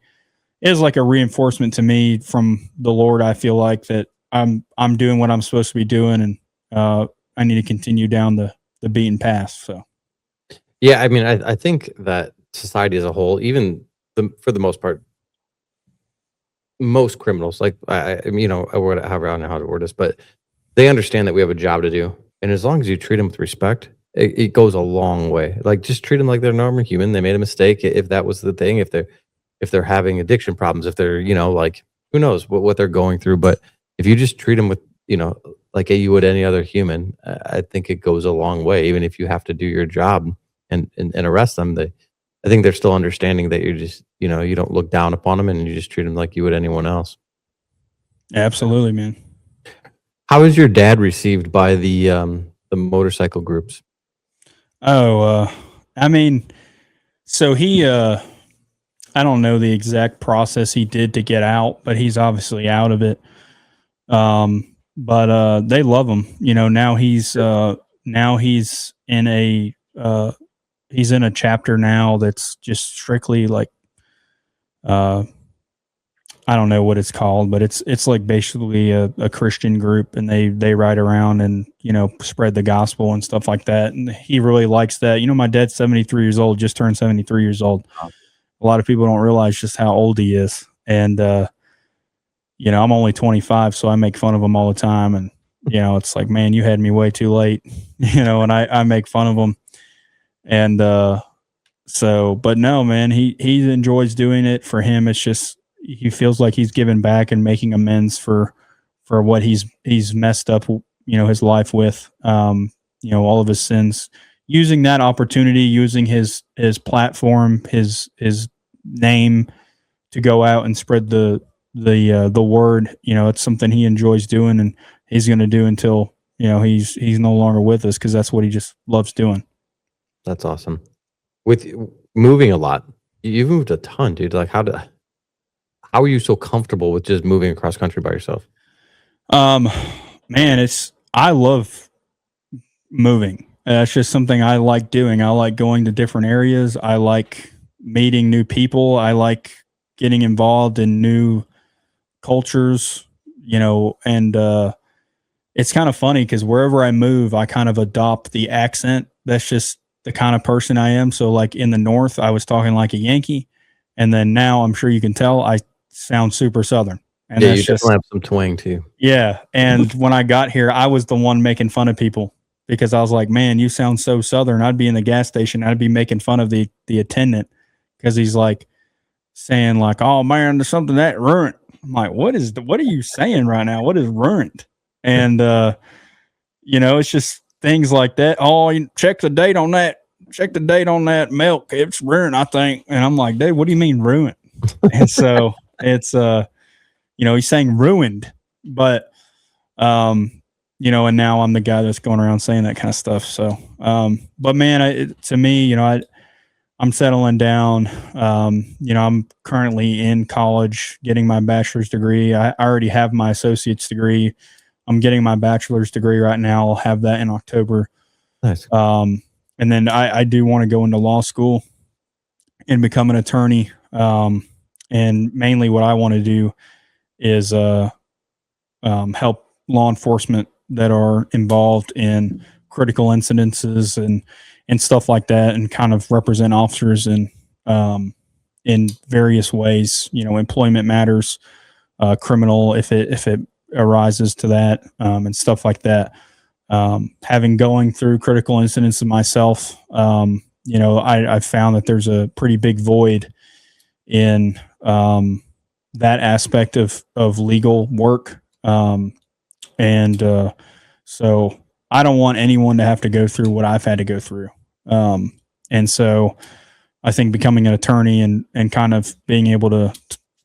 E: is like a reinforcement to me from the Lord. I feel like that I'm doing what I'm supposed to be doing, and I need to continue down the beaten path. So
A: Yeah, I mean, I think that society as a whole, even for the most part, most criminals, like you know, however I don't know how to word this, but they understand that we have a job to do, and as long as you treat them with respect, it goes a long way. Like just treat them like they're normal human. They made a mistake. If that was the thing, if they're having addiction problems, if they're, you know, like who knows what they're going through, but if you just treat them with, you know, like you would any other human, I think it goes a long way. Even if you have to do your job and arrest them, I think they're still understanding that you're just, you know, you don't look down upon them and you just treat them like you would anyone else.
E: absolutely, man.
A: How is your dad received by the motorcycle groups?
E: Oh, I mean, so he, I don't know the exact process he did to get out, but he's obviously out of it. But they love him. You know, now he's in a chapter now that's just strictly like, I don't know what it's called, but it's like basically a Christian group, and they ride around and, you know, spread the gospel and stuff like that. And he really likes that. You know, my dad's 73 years old, just turned 73 years old. A lot of people don't realize just how old he is. And, you know, I'm only 25, so I make fun of him all the time. And, you know, it's like, man, you had me way too late, you know, and I make fun of him. And, so, but no, man, he enjoys doing it. For him, it's just, he feels like he's giving back and making amends for what he's messed up, you know, his life with, you know, all of his sins, using that opportunity, using his platform, his name to go out and spread the word. You know, it's something he enjoys doing, and he's going to do until, you know, he's no longer with us, because that's what he just loves doing.
A: That's awesome. With moving a lot, you've moved a ton, dude. Like how are you so comfortable with just moving across country by yourself?
E: Man, I love moving. It's just something I like doing. I like going to different areas. I like meeting new people. I like getting involved in new cultures, you know, and it's kind of funny because wherever I move, I kind of adopt the accent. That's just the kind of person I am. So like in the North, I was talking like a Yankee. And then now I'm sure you can tell I sound super Southern. And
A: Yeah,
E: that's
A: you
E: just,
A: definitely have some twang too.
E: yeah. And when I got here, I was the one making fun of people, because I was like, man, you sound so Southern. I'd be in the gas station. I'd be making fun of the attendant, because he's like saying like, oh man, there's something that ruined. I'm like, what are you saying right now? What is ruined? And, you know, it's just things like that. Oh, you check the date on that. Check the date on that milk. It's ruined, I think. And I'm like, dude, what do you mean ruined? And so it's, you know, he's saying ruined, but, you know, and now I'm the guy that's going around saying that kind of stuff. So, but man, to me, you know, I'm settling down. You know, I'm currently in college getting my bachelor's degree. I already have my associate's degree. I'm getting my bachelor's degree right now. I'll have that in October.
A: Nice.
E: And then I do want to go into law school and become an attorney. And mainly what I want to do is help law enforcement that are involved in critical incidences and stuff like that, and kind of represent officers in various ways, you know, employment matters, criminal, if it arises to that, and stuff like that. Having going through critical incidents myself, you know, I've found that there's a pretty big void in that aspect of legal work. So I don't want anyone to have to go through what I've had to go through. And so I think becoming an attorney and kind of being able to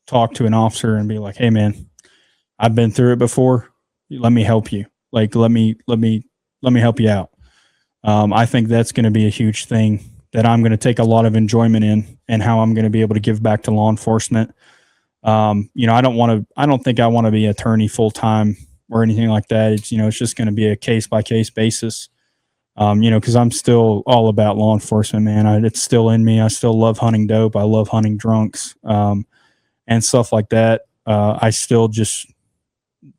E: talk to an officer and be like, hey man, I've been through it before. Let me help you. Like, let me help you out. I think that's going to be a huge thing that I'm going to take a lot of enjoyment in, and how I'm going to be able to give back to law enforcement. You know, I don't think I want to be an attorney full time or anything like that. It's, you know, it's just going to be a case by case basis. You know, because I'm still all about law enforcement, man. It's still in me. I still love hunting dope. I love hunting drunks. and stuff like that. I still just,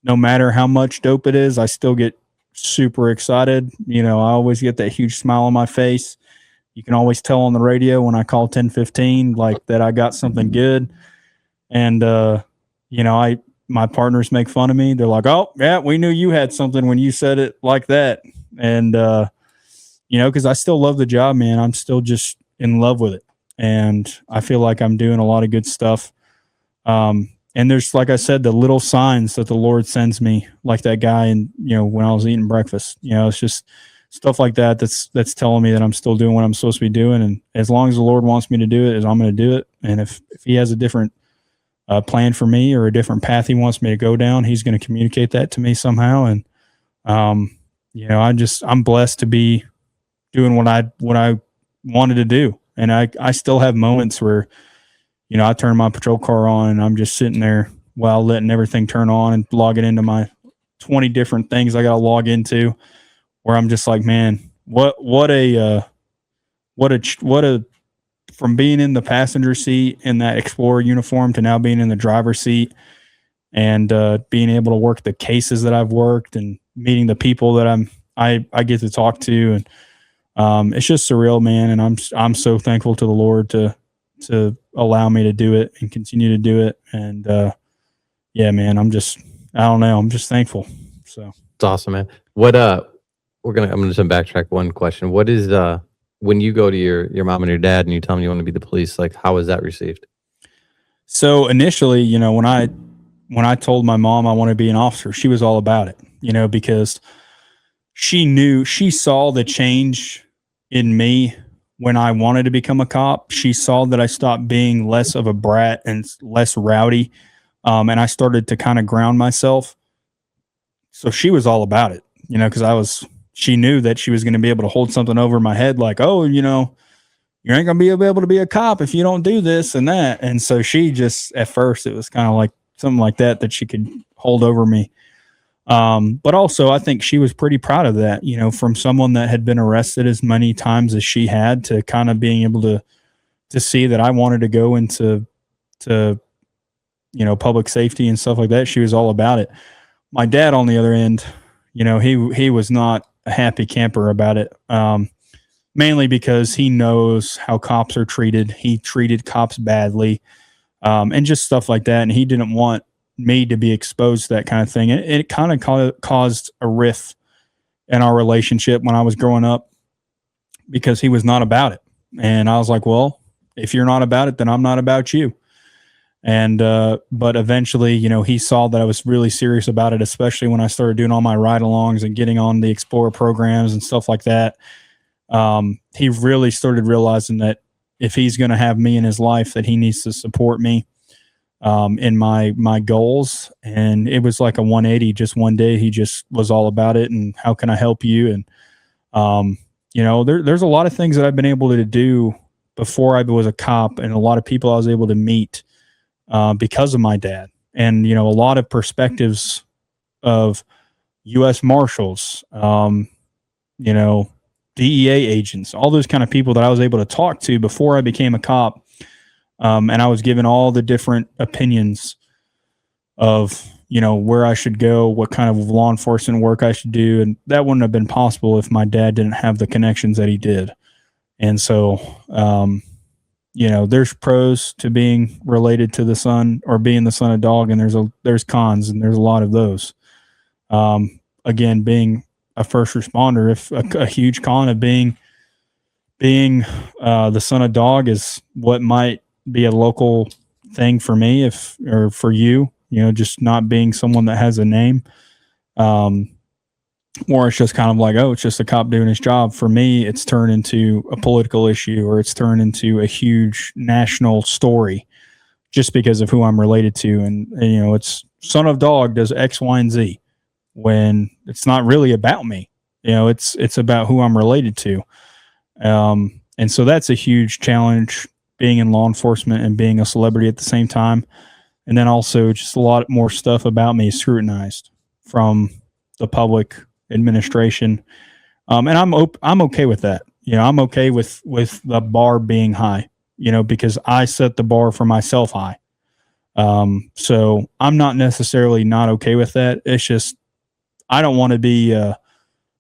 E: no matter how much dope it is, I still get super excited. I always get that huge smile on my face. You can always tell on the radio when I call 1015, like that I got something good. And, my partners make fun of me. They're like, oh yeah, we knew you had something when you said it like that. And, cause I still love the job, man. I'm still just in love with it. And I feel like I'm doing a lot of good stuff. And there's, like I said, the little signs that the Lord sends me, like that guy. And, when I was eating breakfast, it's just stuff like that. That's telling me that I'm still doing what I'm supposed to be doing. And as long as the Lord wants me to do it, I'm going to do it. And if he has a different plan for me or a different path he wants me to go down, he's going to communicate that to me somehow. And, I'm blessed to be doing what I wanted to do. And I still have moments where, I turn my patrol car on and I'm just sitting there while letting everything turn on and logging into my 20 different things I got to log into, where I'm just like, man, what a from being in the passenger seat in that Explorer uniform to now being in the driver's seat and being able to work the cases that I've worked and meeting the people that I get to talk to. And it's just surreal, man. And I'm so thankful to the Lord to allow me to do it and continue to do it. And yeah, man, I'm just thankful. So
B: It's awesome, man. I'm gonna just backtrack one question. What is when you go to your mom and your dad and you tell them you want to be the police, like how was that received?
E: So initially, when I told my mom I want to be an officer, she was all about it, because she saw the change in me when I wanted to become a cop. She saw that I stopped being less of a brat and less rowdy. And I started to kind of ground myself. So she was all about it, because she knew that she was going to be able to hold something over my head like, oh, you ain't going to be able to be a cop if you don't do this and that. And so she just, at first, it was kind of like something like that she could hold over me. But also, I think she was pretty proud of that, from someone that had been arrested as many times as she had, to kind of being able to see that I wanted to go into public safety and stuff like that. She was all about it. My dad, on the other end, he was not a happy camper about it. Mainly because he knows how cops are treated. He treated cops badly, and just stuff like that. And he didn't want me to be exposed to that kind of thing. It kind of caused a rift in our relationship when I was growing up, because he was not about it. And I was like, well, if you're not about it, then I'm not about you. And, but eventually, he saw that I was really serious about it, especially when I started doing all my ride-alongs and getting on the Explorer programs and stuff like that. He really started realizing that if he's going to have me in his life, that he needs to support me in my goals. And it was like a 180. Just one day, he just was all about it. And how can I help you? And, there's a lot of things that I've been able to do before I was a cop, and a lot of people I was able to meet because of my dad. And, a lot of perspectives of U.S. Marshals, DEA agents, all those kind of people that I was able to talk to before I became a cop. And I was given all the different opinions of, where I should go, what kind of law enforcement work I should do. And that wouldn't have been possible if my dad didn't have the connections that he did. And so, there's pros to being related to the son, or being the son of dog, and there's cons, and there's a lot of those. Again, being a first responder, if a huge con of being the son of dog is what might be a local thing for me, or for you, just not being someone that has a name, or it's just kind of like, oh, it's just a cop doing his job. For me, it's turned into a political issue, or it's turned into a huge national story just because of who I'm related to. And it's son of dog does X, Y, and Z, when it's not really about me. It's about who I'm related to. And so that's a huge challenge, being in law enforcement and being a celebrity at the same time. And then also just a lot more stuff about me is scrutinized from the public administration. And I'm okay with that. I'm okay with the bar being high, because I set the bar for myself high. So I'm not necessarily not okay with that. It's just I don't want to be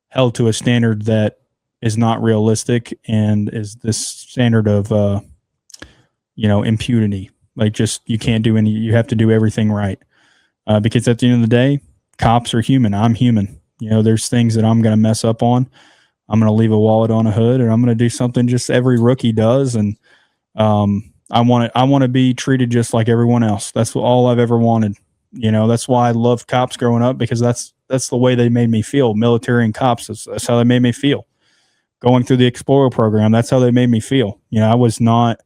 E: held to a standard that is not realistic and is this standard of impunity. Like, just you can't do any. You have to do everything right because at the end of the day, cops are human. I'm human. There's things that I'm going to mess up on. I'm going to leave a wallet on a hood, or I'm going to do something just every rookie does, and I want to be treated just like everyone else. That's all I've ever wanted. That's why I loved cops growing up, because that's the way they made me feel. Military and cops, that's how they made me feel. Going through the Explorer program, that's how they made me feel. I was not.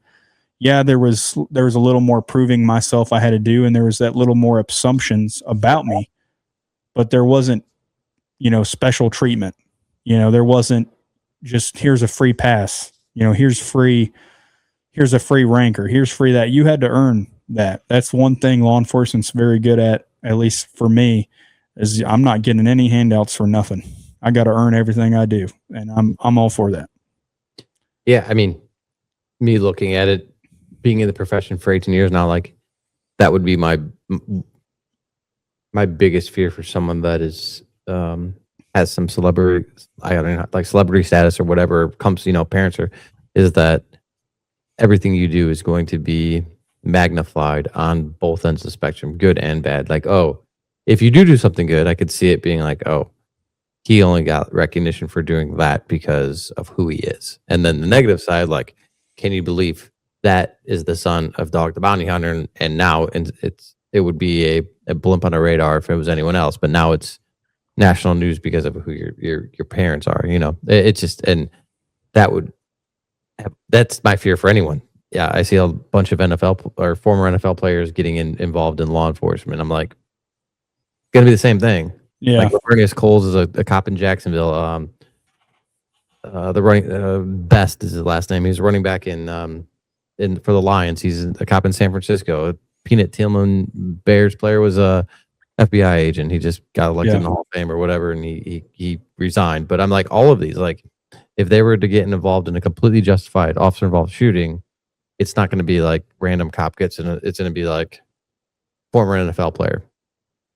E: Yeah, there was a little more proving myself I had to do, and there was that little more assumptions about me, but there wasn't, special treatment. There wasn't just here's a free pass. Here's a free rank, or here's free that. You had to earn that. That's one thing law enforcement's very good at least for me, is I'm not getting any handouts for nothing. I got to earn everything I do, and I'm all for that.
A: Yeah, I mean, me looking at it, being in the profession for 18 years now, like that would be my biggest fear for someone that is has some celebrity, I don't know, like celebrity status or whatever comes, parents are, is that everything you do is going to be magnified on both ends of the spectrum, good and bad. Like, oh, if you do something good, I could see it being like, oh, he only got recognition for doing that because of who he is. And then the negative side, like, can you believe that is the son of Dog the Bounty Hunter, and now it would be a blimp on a radar if it was anyone else, but now it's national news because of who your parents are. It's just, and that's my fear for anyone. Yeah, I see a bunch of NFL or former NFL players getting involved in law enforcement. I'm like, it's gonna be the same thing.
E: Yeah,
A: like Ernest Coles is a cop in Jacksonville. The running Best is his last name. He's running back in for the Lions. He's a cop in San Francisco. Peanut Tillman, Bears player, was a FBI agent. He just got elected in the Hall of Fame or whatever, and he resigned. But I'm like, all of these, like, if they were to get involved in a completely justified officer-involved shooting, it's not going to be like random cop gets in. It's going to be like former NFL player.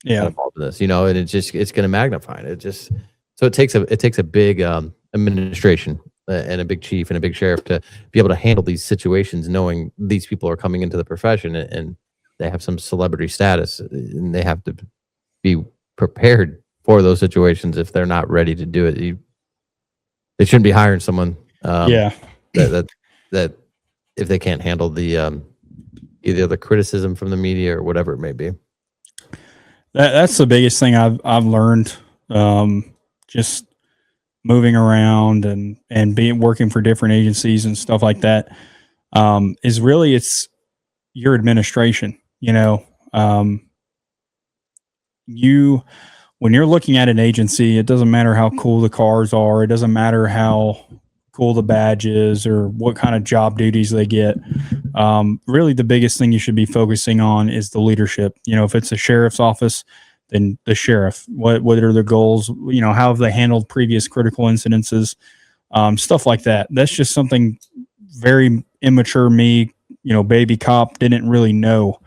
A: Involved in this, and it's going to magnify it. So it takes a big administration and a big chief and a big sheriff to be able to handle these situations, knowing these people are coming into the profession and they have some celebrity status, and they have to be prepared for those situations. If they're not ready to do it, they shouldn't be hiring someone. That if they can't handle the either the criticism from the media or whatever it may be.
E: That's the biggest thing I've learned. Just moving around and working for different agencies and stuff like that, is really, it's your administration. When you're looking at an agency, it doesn't matter how cool the cars are. It doesn't matter how cool the badge is or what kind of job duties they get. Really, the biggest thing you should be focusing on is the leadership. If it's a sheriff's office, then the sheriff. What are their goals? How have they handled previous critical incidences? Stuff like that. That's just something very immature me, baby cop, didn't really know.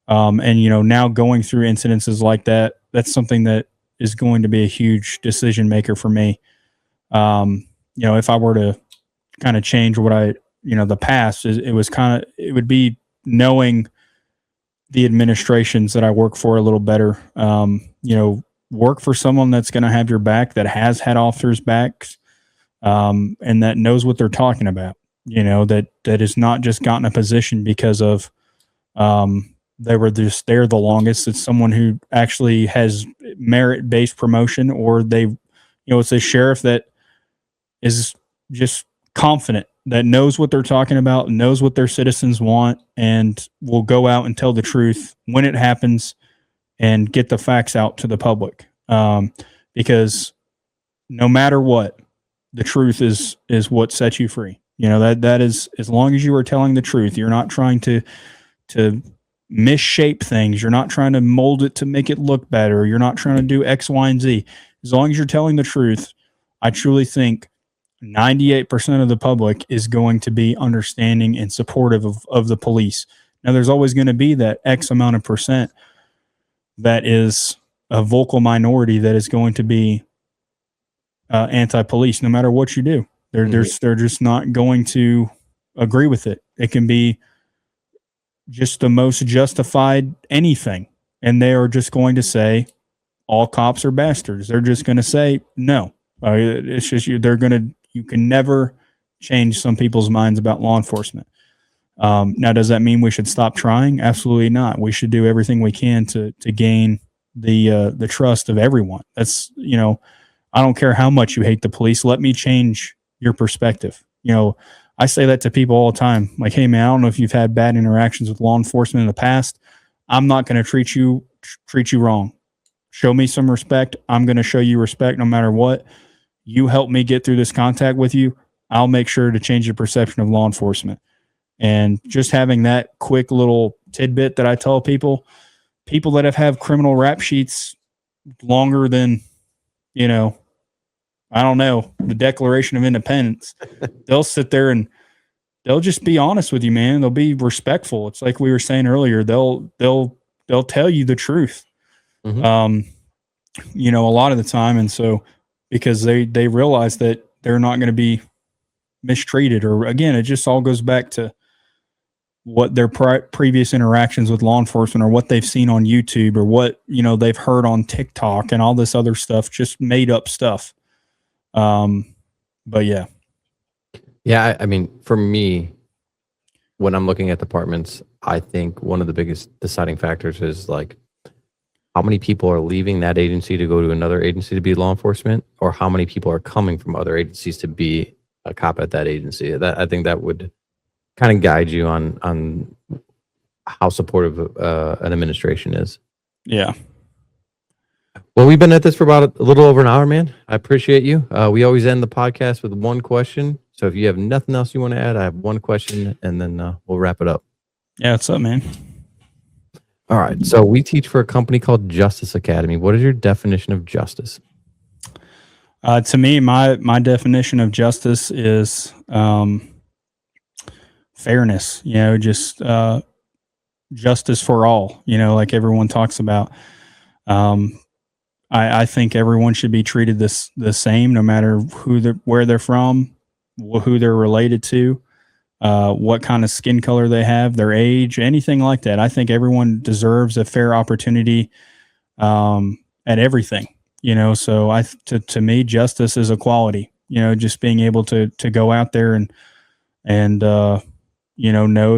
E: And now going through incidences like that, that's something that is going to be a huge decision maker for me. If I were to kind of change what the past, it would be knowing the administrations that I work for a little better. Work for someone that's going to have your back, that has had officers' backs, and that knows what they're talking about. That is not just gotten a position because of they were just there the longest. It's someone who actually has merit-based promotion, or it's a sheriff that is just confident, that knows what they're talking about, knows what their citizens want, and will go out and tell the truth when it happens and get the facts out to the public. Because no matter what, the truth is what sets you free. That is, as long as you are telling the truth, you're not trying to misshape things. You're not trying to mold it to make it look better. You're not trying to do X, Y, and Z. As long as you're telling the truth, I truly think 98% of the public is going to be understanding and supportive of the police, Now, there's always going to be that X amount of percent that is a vocal minority that is going to be anti-police, no matter what you do. They're just not going to agree with it. It can be just the most justified anything, and they are just going to say all cops are bastards. They're just going to say no. It's just you can never change some people's minds about law enforcement. Now, does that mean we should stop trying? Absolutely not. We should do everything we can to gain the trust of everyone. That's, I don't care how much you hate the police. Let me change your perspective. I say that to people all the time. Like, hey man, I don't know if you've had bad interactions with law enforcement in the past. I'm not going to treat you wrong. Show me some respect. I'm going to show you respect no matter what. You help me get through this contact with you. I'll make sure to change the perception of law enforcement. And just having that quick little tidbit that I tell people that have criminal rap sheets longer than, I don't know, the Declaration of Independence, they'll sit there and they'll just be honest with you, man. They'll be respectful. It's like we were saying earlier, they'll tell you the truth. Mm-hmm. A lot of the time. And so, because they realize that they're not going to be mistreated, or again, it just all goes back to what their previous interactions with law enforcement, or what they've seen on YouTube, or what, they've heard on TikTok and all this other stuff, just made up stuff. But yeah.
A: Yeah. I mean, for me, when I'm looking at departments, I think one of the biggest deciding factors is like, how many people are leaving that agency to go to another agency to be law enforcement, or how many people are coming from other agencies to be a cop at that agency. I think that would kind of guide you on how supportive an administration is.
E: Yeah.
A: Well, we've been at this for about a little over an hour, man. I appreciate you. We always end the podcast with one question. So if you have nothing else you want to add, I have one question, and then we'll wrap it up.
E: Yeah, what's up, man?
A: All right. So we teach for a company called Justice Academy. What is your definition of justice?
E: To me, my definition of justice is fairness. Just justice for all. Like everyone talks about. I think everyone should be treated the same, no matter where they're from, who they're related to, what kind of skin color they have, their age, anything like that. I think everyone deserves a fair opportunity at everything. So to me, justice is equality. Just being able to go out there and know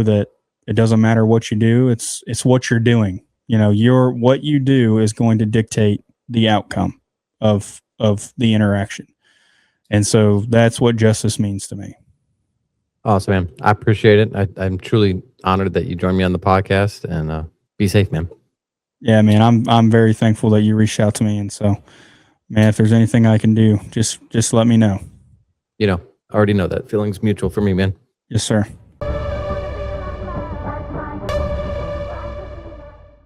E: that it doesn't matter what you do. It's what you're doing. What you do is going to dictate the outcome of the interaction. And so that's what justice means to me.
A: Awesome, man. I appreciate it. I'm truly honored that you joined me on the podcast, and be safe, man.
E: Yeah, man, I'm very thankful that you reached out to me. And so, man, if there's anything I can do, just let me know.
A: I already know that. Feeling's mutual for me, man.
E: Yes, sir.